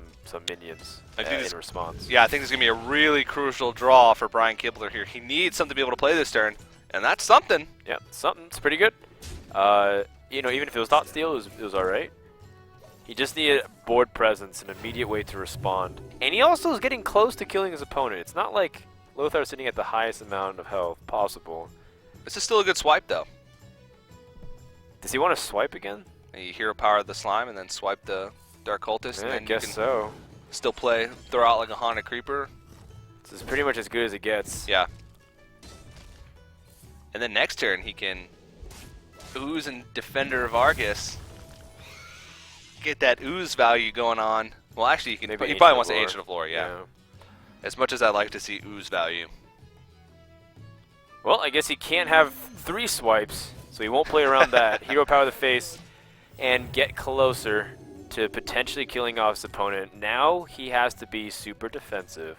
minions in response. Yeah, I think this is going to be a really crucial draw for Brian Kibler here. He needs something to be able to play this turn, and that's something. Yeah, something's pretty good. You know, even if it was not steal, it was all right. He just needed board presence, an immediate way to respond. And he also is getting close to killing his opponent. It's not like Lothar's sitting at the highest amount of health possible. This is still a good swipe, though. Does he want to swipe again? And you hero power the slime and then swipe the Dark Cultist. Yeah, and I then guess you can so. still throw out like a Haunted Creeper. This is pretty much as good as it gets. Yeah. And then next turn he can ooze and Defender of Argus. Get that ooze value going on. Well, actually, he probably wants the Ancient of Lore, yeah. As much as I like to see ooze value. Well, I guess he can't have 3 swipes, so he won't play around that. Hero power the face and get closer to potentially killing off his opponent. Now he has to be super defensive.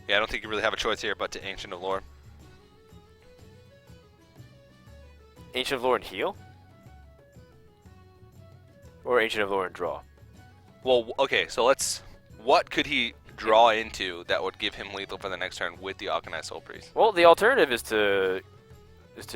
Yeah, I don't think you really have a choice here but to Ancient of Lore. Ancient of Lore and heal? Or Ancient of Lore and draw? Well, okay, so what could he draw into that would give him lethal for the next turn with the Akanai Soul Priest? Well, the alternative is to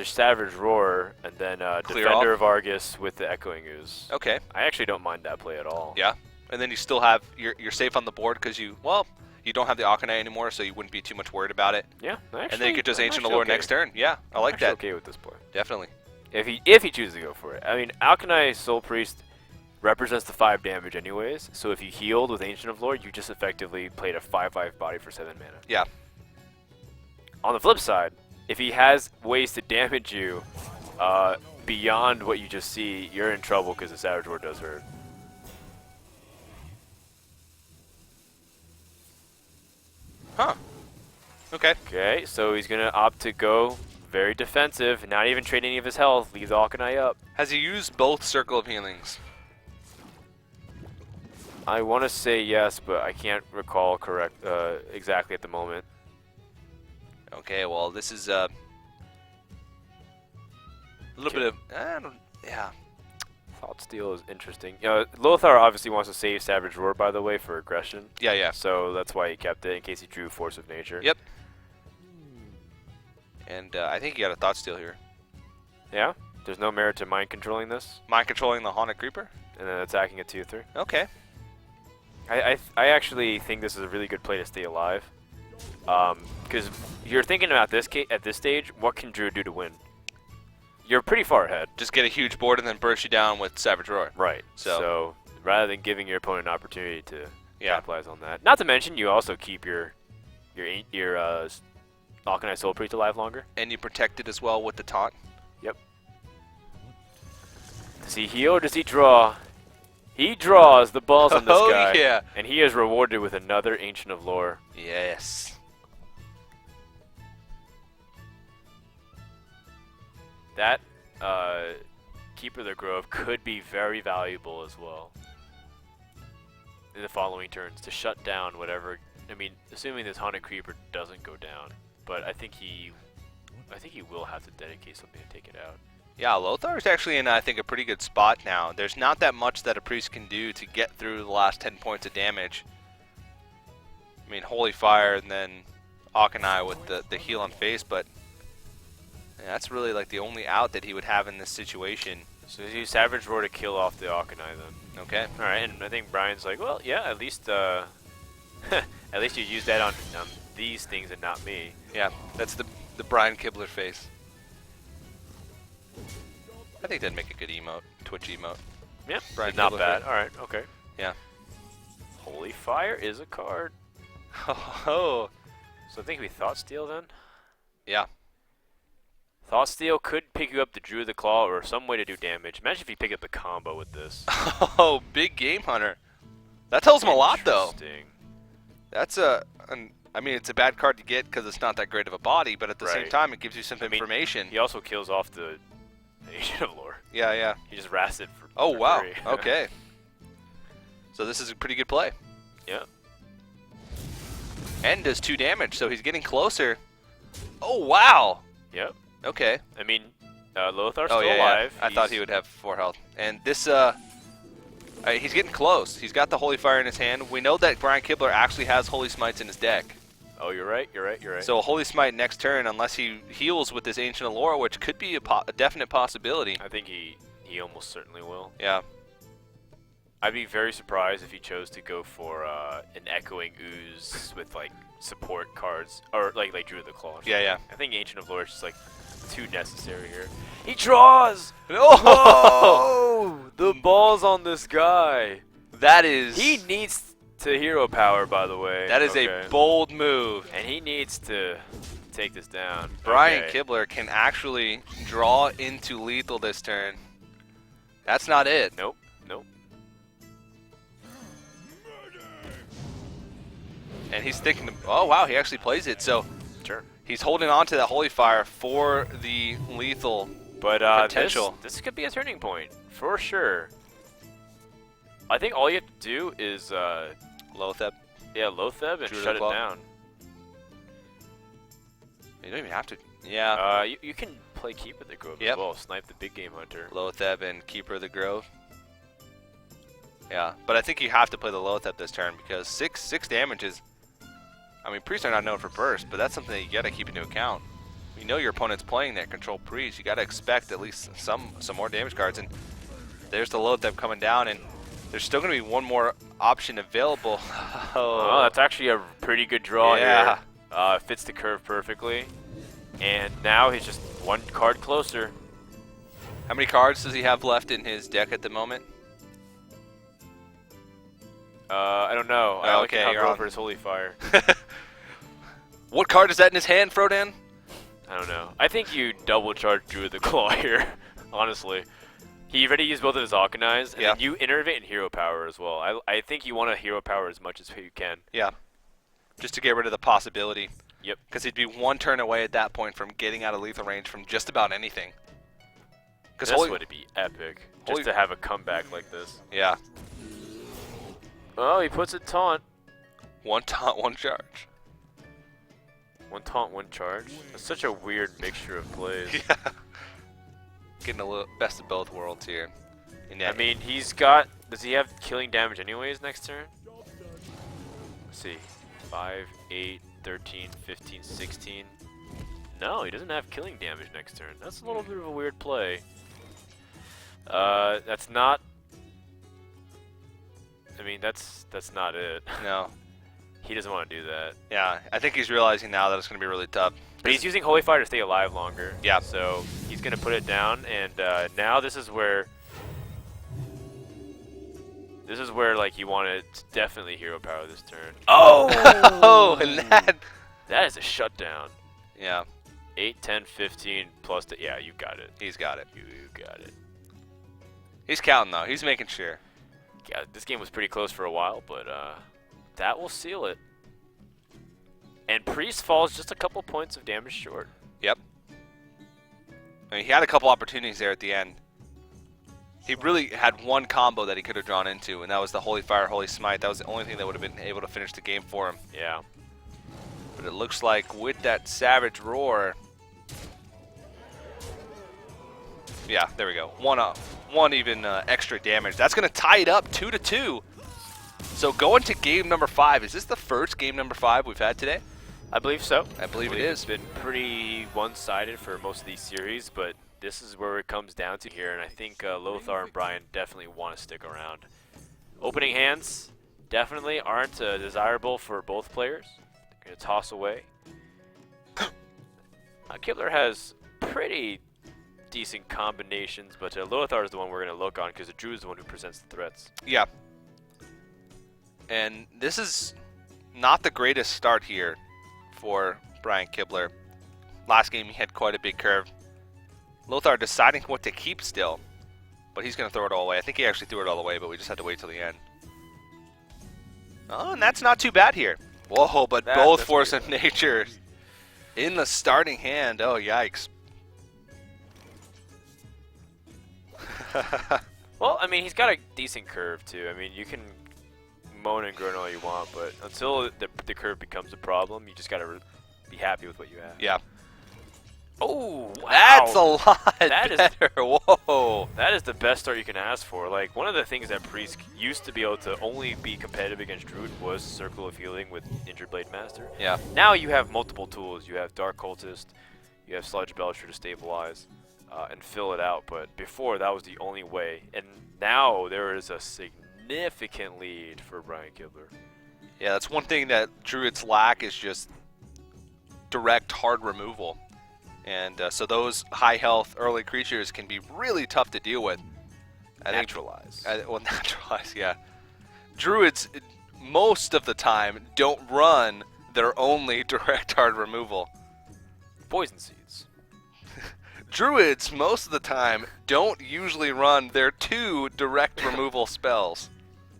Savage Roar and then Clear Defender off? of Argus with the Echoing Ooze. Okay. I actually don't mind that play at all. Yeah. And then you still have you're safe on the board because you don't have the Akanai anymore, so you wouldn't be too much worried about it. Yeah, actually, And then you could just I'm Ancient of actually Lore okay. next turn. Yeah, I like I'm that. okay with this play. Definitely. If he chooses to go for it. I mean, Alkanai Soul Priest represents the 5 damage anyways, so if you healed with Ancient of Lore, you just effectively played a 5/5 body for 7 mana. Yeah. On the flip side, if he has ways to damage you beyond what you just see, you're in trouble because the Savage Roar does hurt. Huh. Okay. Okay, so he's going to opt to go very defensive, not even trade any of his health, leave the Alkanai up. Has he used both Circle of Healings? I want to say yes, but I can't recall exactly at the moment. Okay, well, this is a little bit of yeah. Thought Steal is interesting. Lothar obviously wants to save Savage Roar, by the way, for aggression. Yeah, yeah. So that's why he kept it, in case he drew Force of Nature. Yep. And I think you got a Thought Steal here. Yeah? There's no merit to mind controlling this, Mind controlling the Haunted Creeper? and then attacking a 2/3. Okay. I actually think this is a really good play to stay alive. Because you're thinking about this at this stage, what can Drew do to win? You're pretty far ahead. Just get a huge board and then burst you down with Savage Roar. Right. So- So rather than giving your opponent an opportunity to Yeah. capitalize on that. Not to mention, you also keep your Alkanai Soul Priest alive longer. And you protect it as well with the taunt. Yep. Does he heal or does he draw? He draws the balls on this Oh, guy. yeah. And he is rewarded with another Ancient of Lore. Yes. That Keeper of the Grove could be very valuable as well in the following turns to shut down whatever. I mean, assuming this Haunted Creeper doesn't go down, but I think he will have to dedicate something to take it out. Yeah, Lothar is actually in, I think, a pretty good spot now. There's not that much that a priest can do to get through the last 10 points of damage. I mean, Holy Fire and then Akanai with the heal on face, but yeah, that's really like the only out that he would have in this situation. So you Savage Roar to kill off the Akanai then. Okay. All right, and I think Brian's like, well, yeah, at least at least you use that on these things and not me. Yeah, that's the Brian Kibler face. I think that'd make a good emote, Twitch emote. Yeah, Brian not Kibler bad. face. All right, okay. Yeah. Holy Fire is a card. Oh. So I think we Thought Steal then. Yeah. Thought Steal could pick you up the Drew of the Claw or some way to do damage. Imagine if you pick up the combo with this. Oh, big game hunter. That tells him a lot, though. Interesting. That's I mean, it's a bad card to get because it's not that great of a body, but at the same Right. time, it gives you some I mean, information. He also kills off the Ancient of Lore. Yeah, yeah. He just rasts it for Oh, for wow. 3. Okay. So this is a pretty good play. Yeah. And does 2 damage, so he's getting closer. Oh, wow. Yep. Okay. I mean, Lothar's Oh, still yeah, alive. yeah. I thought he would have 4 health. And this, he's getting close. He's got the Holy Fire in his hand. We know that Brian Kibler actually has Holy Smites in his deck. Oh, you're right. You're right. You're right. So a Holy Smite next turn, unless he heals with this Ancient Allure, which could be a definite possibility. I think he He almost certainly will. Yeah. I'd be very surprised if he chose to go for an Echoing Ooze with like support cards, or like Druid of the Claw. Yeah. I think Ancient of Lore is just like too necessary here. He draws! Oh! Whoa! The balls on this guy. That is... He needs to hero power, by the way. That is a bold move. And he needs to take this down. Brian Kibler can actually draw into lethal this turn. That's not it. Nope. And he's thinking, oh wow, he actually plays it. So Sure. he's holding on to that Holy Fire for the lethal But potential. this could be a turning point, for sure. I think all you have to do is, Lothar. yeah, Lothar and Druid shut it Claw. down. You don't even have to. Yeah. You can play Keeper the Grove Yep. as well, snipe the big game hunter. Lothar and Keeper of the Grove. Yeah, but I think you have to play the Lothar this turn because six damage is. I mean, priests are not known for burst, but that's something that you gotta keep into account. You know your opponent's playing that control priest. You gotta expect at least some more damage cards, and there's the Lothar coming down, and there's still gonna be one more option available. Oh, that's actually a pretty good draw Yeah. here. Fits the curve perfectly, and now he's just one card closer. How many cards does he have left in his deck at the moment? I don't know. I Oh, only okay, can you're hover on. over his Holy Fire. What card is that in his hand, Frodan? I don't know. I think you double charge Druid of the Claw here, honestly. He already used both of his Alkanize, and Yeah. then you innervate in hero power as well. I think you want to hero power as much as you can. Yeah. Just to get rid of the possibility. Yep. Because he'd be one turn away at that point from getting out of lethal range from just about anything. This would be epic, Holy- just to have a comeback like this. Yeah. Oh, he puts a taunt. One taunt, one charge. One taunt, one charge. That's such a weird mixture of plays. Yeah. Getting a little best of both worlds here. I mean, he's got... Does he have killing damage anyways next turn? Let's see. 5, 8, 13, 15, 16. No, he doesn't have killing damage next turn. That's a little bit of a weird play. That's not... I mean, that's not it. No. He doesn't want to do that. Yeah, I think he's realizing now that it's going to be really tough. But he's using Holy Fire to stay alive longer. Yeah. So he's going to put it down, and now this is where... This is where, like, you want to definitely hero power this turn. Oh! And that... That is a shutdown. Yeah, 8, 10, 15, plus... Yeah, you got it. he's got it. You got it. He's counting, though. He's making sure. Yeah, this game was pretty close for a while, but that will seal it. And Priest falls just a couple points of damage short. Yep. I mean, he had a couple opportunities there at the end. He really had one combo that he could have drawn into, and that was the Holy Fire, Holy Smite. That was the only thing that would have been able to finish the game for him. Yeah. But it looks like with that Savage Roar... Yeah, there we go. One even extra damage. That's going to tie it up 2-2. So going to game number 5. Is this the first game number 5 we've had today? I believe so. I believe it It's is. been pretty one-sided for most of these series, but this is where it comes down to here, and I think Lothar and Brian definitely want to stick around. Opening hands definitely aren't desirable for both players. They're going to toss away. Kibler has pretty decent combinations, but Lothar is the one we're going to look on because the Druid is the one who presents the threats. Yeah. And this is not the greatest start here for Brian Kibler. Last game he had quite a big curve. Lothar deciding what to keep still, but he's going to throw it all away. I think he actually threw it all away, but we just had to wait till the end. Oh, and that's not too bad here. Whoa, but both Force of Nature in the starting hand. Oh, yikes. Well, I mean, he's got a decent curve, too. I mean, you can moan and groan all you want, but until the curve becomes a problem, you just got to be happy with what you have. Yeah. Oh, wow. That's a lot That is- better. Whoa. That is the best start you can ask for. Like, one of the things that Priest used to be able to only be competitive against Druid was Circle of Healing with Injured Blade Master. Yeah. Now you have multiple tools. You have Dark Cultist, you have Sludge Belcher to stabilize. and fill it out. But before, that was the only way. And now there is a significant lead for Brian Kibler. Yeah, that's one thing that Druids lack is just direct hard removal. And so those high health early creatures can be really tough to deal with. Naturalize. Naturalize, yeah. Druids, most of the time, don't run their only direct hard removal. Poison seeds. Druids, most of the time, don't usually run their 2 direct removal spells.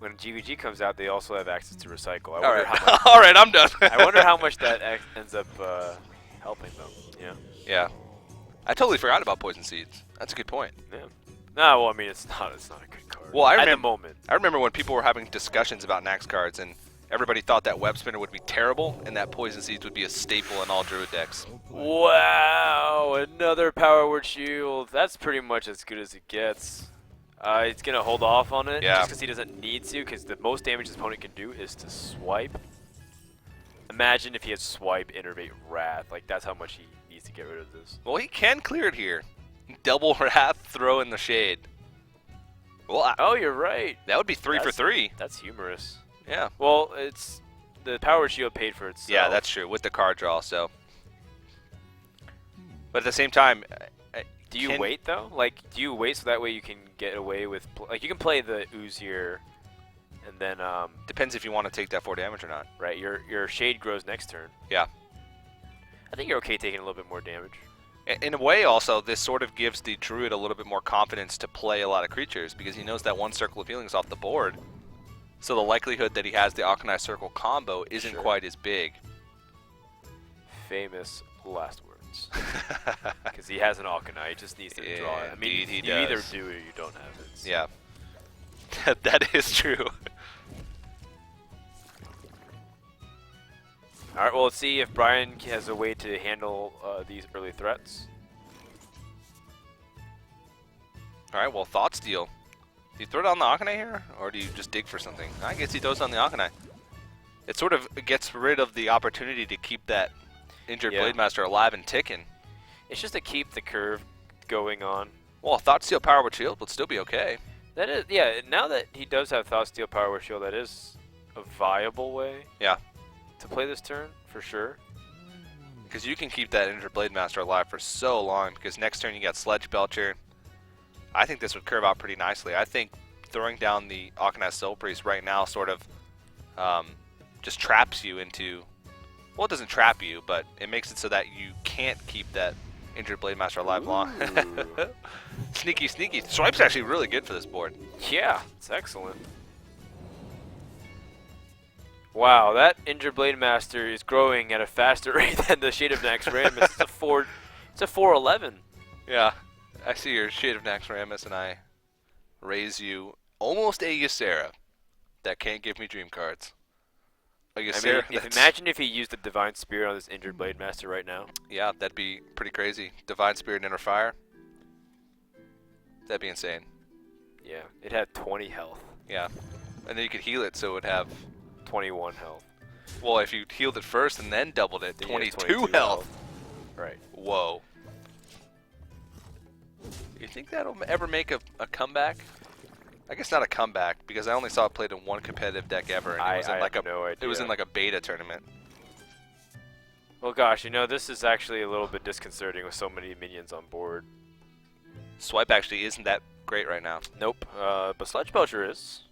When GVG comes out, they also have access to recycle. All right, all right, I'm done. I wonder how much that ends up helping them. Yeah. Yeah. I totally forgot about Poison Seeds. That's a good point. Yeah. No, well, I mean, it's not a good card. Well, at the moment. I remember when people were having discussions about Nax cards, and everybody thought that Web Spinner would be terrible, and that Poison Seeds would be a staple in all Druid decks. Wow, another Power Word Shield. That's pretty much as good as it gets. He's going to hold off on it just because he doesn't need to, because the most damage his opponent can do is to swipe. Imagine if he had Swipe, Innervate, Wrath. Like, that's how much he needs to get rid of this. Well, he can clear it here. Double Wrath, throw in the shade. Well, oh, you're right. That would be 3 for 3. That's humorous. Yeah. Well, it's the Power Word Shield paid for itself. Yeah, that's true, with the card draw, so. But at the same time, do you wait though? Like, do you wait so that way you can get away with like you can play the Ooze here, and then depends if you want to take that 4 damage or not. Right, your Shade grows next turn. Yeah. I think you're okay taking a little bit more damage. In a way, also, this sort of gives the Druid a little bit more confidence to play a lot of creatures because he knows that 1 Circle of Healing is off the board. So the likelihood that he has the Alkanized Circle combo isn't quite as big. Famous last words. Because he has an Alkanite, he just needs to draw it. I mean, you either do or you don't have it. So. Yeah. That is true. Alright, well, let's see if Brian has a way to handle these early threats. Alright, well, Thought Steal. Do you throw down the Alkanite here, or do you just dig for something? I guess he throws down the Alkanite. It sort of gets rid of the opportunity to keep that injured Blademaster alive and ticking. It's just to keep the curve going on. Well, Thought Steal Power Word Shield would still be okay. That is, yeah, now that he does have Thought Steal Power Word Shield, that is a viable way to play this turn, for sure. Because you can keep that injured Blademaster alive for so long, because next turn you got Sledge Belcher. I think this would curve out pretty nicely. I think throwing down the Alkanized Soul Priest right now sort of just traps you into... Well, it doesn't trap you, but it makes it so that you can't keep that injured Blademaster alive long. Sneaky, sneaky. Swipe's actually really good for this board. Yeah, it's excellent. Wow, that injured Blademaster is growing at a faster rate than the Shade of Naxxramas. It's a 411. Yeah, I see your Shade of Naxxramas, and I raise you almost a Ysera that can't give me dream cards. A Ysera, I mean, imagine if he used the Divine Spirit on this injured Blademaster right now. Yeah, that'd be pretty crazy. Divine Spirit, Inner Fire. That'd be insane. Yeah, it had 20 health. Yeah, and then you could heal it so it would have 21 health. Well, if you healed it first and then doubled it, 22 health. Right. Whoa. You think that'll ever make a comeback? I guess not a comeback, because I only saw it played in one competitive deck ever, and it was in like a beta tournament. Well, gosh, you know, this is actually a little bit disconcerting with so many minions on board. Swipe actually isn't that great right now. Nope, but Sledge Belcher is.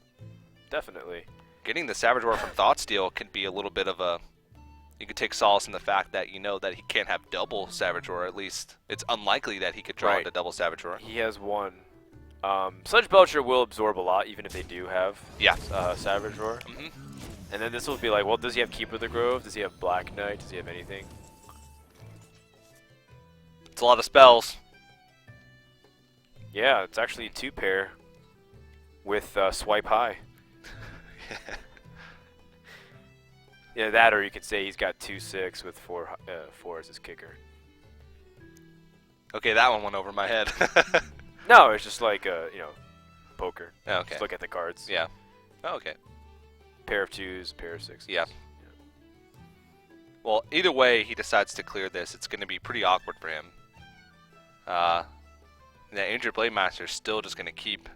Definitely. Getting the Savage Roar from Thought Steal can be a little bit of a... You could take solace in the fact that you know that he can't have double Savage Roar, at least. It's unlikely that he could draw into double Savage Roar. He has one. Sledge Belcher will absorb a lot, even if they do have Savage Roar. And then this will be like, well, does he have Keep of the Grove? Does he have Black Knight? Does he have anything? It's a lot of spells. Yeah, it's actually a 2-pair with Swipe High. Yeah, that, or you could say he's got 2/6 with 4 as his kicker. Okay, that one went over my head. No, it's just like you know, poker. Oh, okay. Just look at the cards. Yeah. Oh, okay. Pair of 2s, pair of 6s. Yeah. Well, either way he decides to clear this, it's going to be pretty awkward for him. The Injured Blade Master is still just going to keep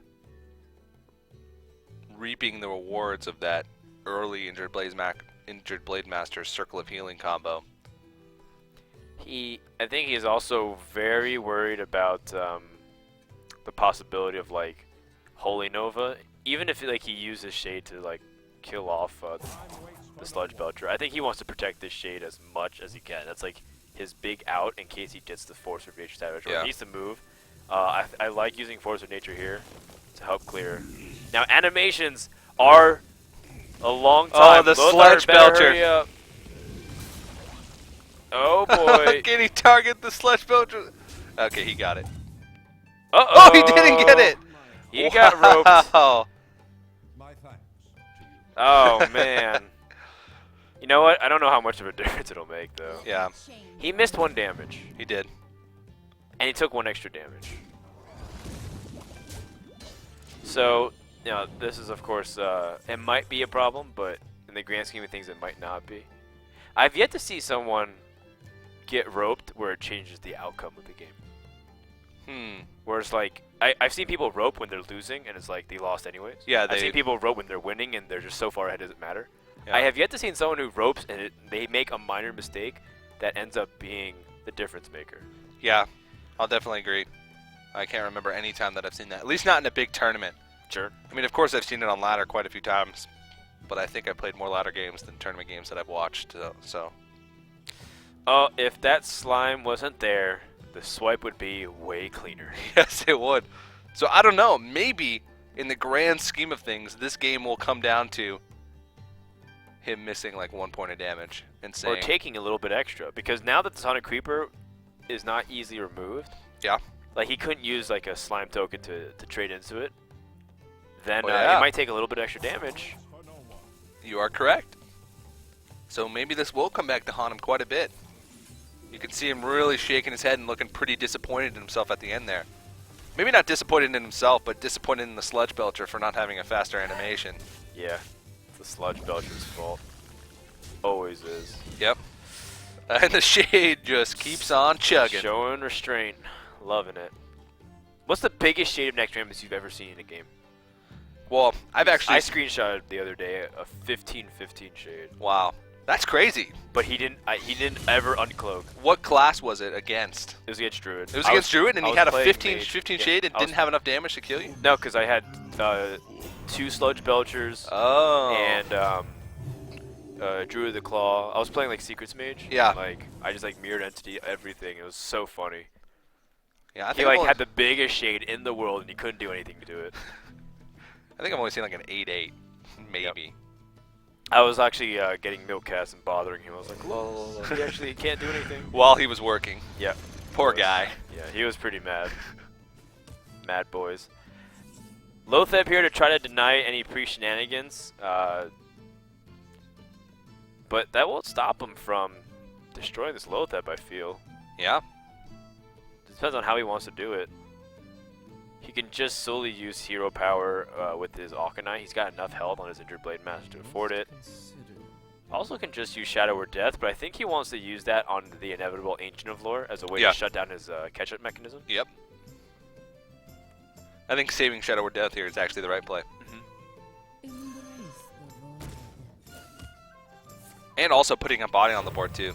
reaping the rewards of that early Injured Blade Master Circle of Healing combo. I think he's also very worried about the possibility of like Holy Nova, even if like he uses Shade to like kill off the Sludge Belcher. I think he wants to protect this Shade as much as he can. That's like his big out in case he gets the Force of Nature Savage. Or he needs to move. I like using Force of Nature here to help clear. Now animations are a long time. Oh, the Lothar, Sludge Belcher. hurry up. Oh boy. Can he target the Sludge Belcher? Okay, he got it. Uh-oh. Oh, he didn't get it! He got roped. Oh, Oh man. You know what? I don't know how much of a difference it'll make though. yeah, He missed 1 damage, he did. and he took 1 extra damage. So, you know, this is of course, it might be a problem, but in the grand scheme of things, it might not be. I've yet to see someone get roped where it changes the outcome of the game. Where it's like, I've seen people rope when they're losing, and it's like they lost anyways. Yeah, I've seen people rope when they're winning, and they're just so far ahead it doesn't matter. Yeah. I have yet to see someone who ropes, and they make a minor mistake that ends up being the difference maker. Yeah, I'll definitely agree. I can't remember any time that I've seen that. At least not in a big tournament. Sure. I mean, of course, I've seen it on ladder quite a few times, but I think I played more ladder games than tournament games that I've watched. So. Oh, if that slime wasn't there, the swipe would be way cleaner. Yes, it would. So I don't know. Maybe in the grand scheme of things, this game will come down to him missing like 1 point of damage and saying, Or taking a little bit extra, because now that the Sonic Creeper is not easily removed, yeah, like he couldn't use like a slime token to trade into it, then yeah. it might take a little bit extra damage. You are correct. So maybe this will come back to haunt him quite a bit. You can see him really shaking his head and looking pretty disappointed in himself at the end there. Maybe not disappointed in himself, but disappointed in the Sludge Belcher for not having a faster animation. Yeah, it's the Sludge Belcher's fault. Always is. Yep. And the Shade just keeps on chugging. Showing restraint. Loving it. What's the biggest Shade of Naxxramas you've ever seen in a game? Well, I've actually... I screenshotted the other day a 15-15 Shade. Wow. That's crazy. But he didn't ever uncloak. What class was it against? It was against Druid. It was against Druid, and he had a playing 15 mage. Shade and didn't have enough damage to kill you? No, because I had 2 Sludge Belchers and Druid the Claw. I was playing like Secrets Mage. Yeah. Like I just like mirrored entity everything. It was so funny. Yeah, I He think like had the biggest Shade in the world, and he couldn't do anything to do it. I think I've only seen like an 8-8, maybe. Yep. I was actually getting milk cast and bothering him. I was like, lol, he actually can't do anything. While he was working. Yeah. Poor guy. Yeah, he was pretty mad. Mad boys. Lothar here to try to deny any pre-shenanigans, but that won't stop him from destroying this Lothar, I feel. Yeah. It depends on how he wants to do it. He can just solely use hero power with his Auchenai. He's got enough health on his Injured Blade Master to afford it. Also can just use Shadow or Death, but I think he wants to use that on the inevitable Ancient of Lore as a way to shut down his catch-up mechanism. Yep. I think saving Shadow or Death here is actually the right play. And also putting a body on the board too.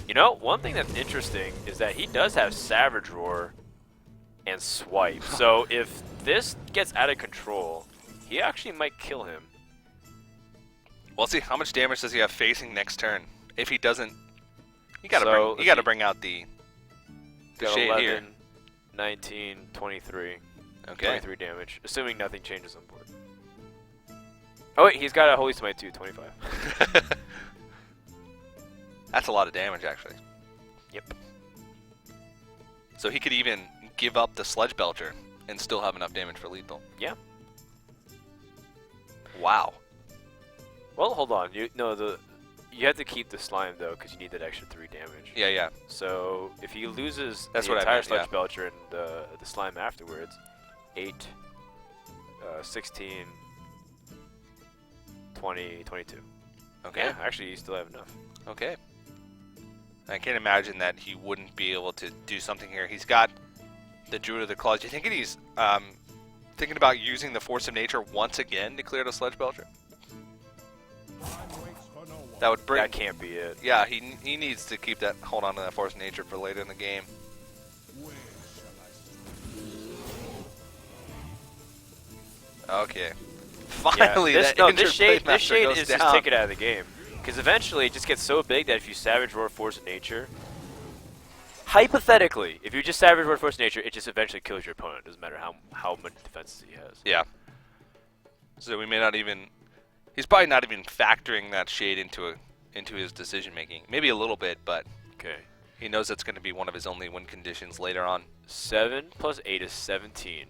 You know, one thing that's interesting is that he does have Savage Roar and Swipe. So if this gets out of control, he actually might kill him. We'll see how much damage does he have facing next turn. If he doesn't, you gotta bring out the Shade 11, here. 19, 23. Okay. 23 damage, assuming nothing changes on board. Oh wait, he's got a Holy Smite too, 25. That's a lot of damage, actually. Yep. So he could even give up the Sludge Belcher and still have enough damage for lethal. Yeah. Wow. Well, hold on. You have to keep the slime though, because you need that extra 3 damage. Yeah, yeah. So if he loses That's the what I entire meant, Sludge yeah. Belcher and the slime afterwards, 8, 16, 20, 22. Okay. Yeah, actually, you still have enough. Okay. I can't imagine that he wouldn't be able to do something here. He's got the Druid of the Claws. Do you think he's thinking about using the Force of Nature once again to clear the Sledge Belcher? That would bring. That can't be it. Yeah, he needs to keep that. Hold on to that Force of Nature for later in the game. Okay. Finally, this, that no, injured this shade Playmaster goes is down. just take it out of the game. Because eventually it just gets so big that if you Savage Roar Force of Nature, hypothetically, if you just Savage Roar Force of Nature, it just eventually kills your opponent. Doesn't matter how many defenses he has. Yeah. So we may not even. He's probably not even factoring that shade into his decision making. Maybe a little bit, but Okay. he knows that's going to be one of his only win conditions later on. 7 plus 8 is 17.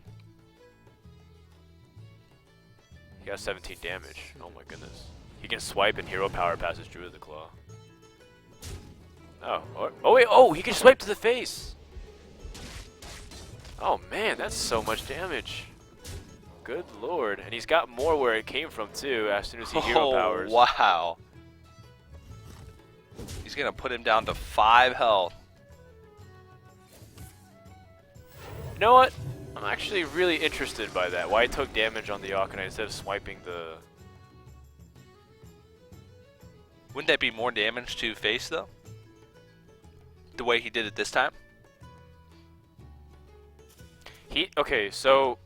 He got 17 damage. Oh my goodness. He can swipe and hero power past his Druid of the Claw. Oh wait, oh, he can swipe to the face. Oh man, that's so much damage. Good lord. And he's got more where it came from too as soon as he hero powers. Wow. He's going to put him down to 5 health. You know what? I'm actually really interested by that. Why he took damage on the Arcanine instead of swiping the... Wouldn't that be more damage to face though? The way he did it this time? Okay, so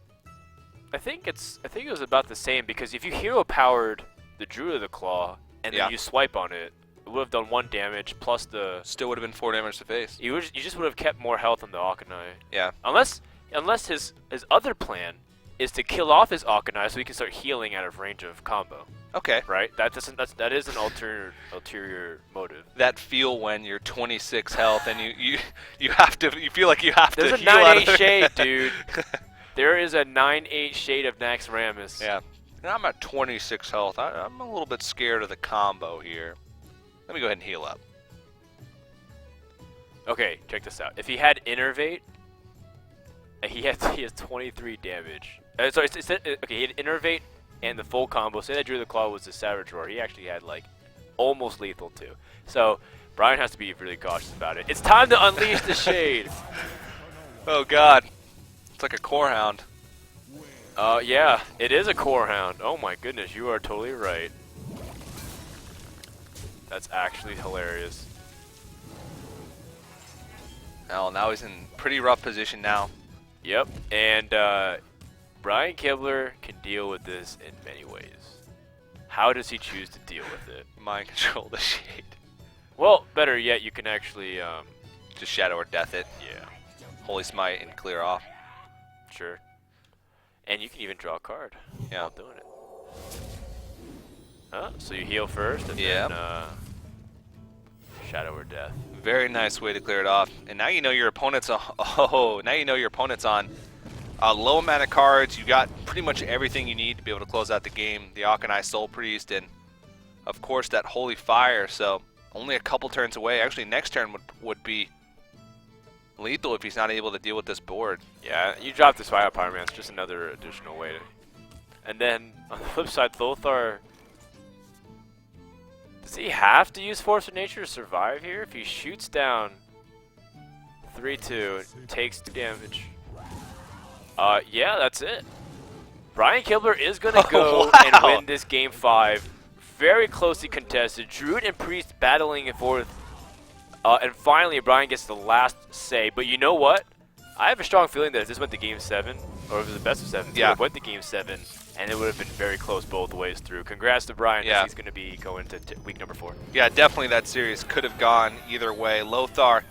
I think it was about the same because if you hero powered the Druid of the Claw and then you swipe on it, it would have done 1 damage plus the... Still would have been 4 damage to face. You just would have kept more health on the Arcanine. Yeah. Unless his other plan is to kill off his Arcanine so he can start healing out of range of combo. Okay. Right? That is an ulterior motive. That feel when you're 26 health and you feel like you have There's to a heal out of 9-8 shade, dude. There is a 9-8 shade of Naxxramas. Yeah. And I'm at 26 health. I'm a little bit scared of the combo here. Let me go ahead and heal up. Okay, check this out. If he had Innervate, he has 23 damage. Sorry, okay, he had Innervate and the full combo. Say that Druid of the Claw was the Savage Roar. He actually had like almost lethal too. So Brian has to be really cautious about it. It's time to unleash the shade. Oh god. It's like a core hound. Yeah, it is a core hound. Oh my goodness, you are totally right. That's actually hilarious. Oh, now he's in pretty rough position now. Yep, and Brian Kibler can deal with this in many ways. How does he choose to deal with it? Mind control the shade. Well, better yet, you can actually just Shadow or Death it. Yeah. Holy Smite and clear off. Sure. And you can even draw a card while doing it. So you heal first and then Shadow or Death. Very nice way to clear it off. And now you know your opponent's now you know your opponent's on low amount of cards. You got pretty much everything you need to be able to close out the game. The Arcanine Soul Priest and of course that Holy Fire. So only a couple turns away. Actually next turn would be lethal if he's not able to deal with this board. Yeah, you drop this Fire Power Man. It's just another additional way to... And then on the flip side, Lothar... Does he have to use Force of Nature to survive here? If he shoots down 3-2, takes 2 damage. Yeah, that's it. Brian Kibler is going to go and win this game 5. Very closely contested. Druid and Priest battling it forth. And finally, Brian gets the last say. But you know what? I have a strong feeling that if this went to Game 7, or if it was the best of 7, it went to Game 7, and it would have been very close both ways through. Congrats to Brian, as he's going to be going to week number 4. Yeah, definitely that series could have gone either way. Lothar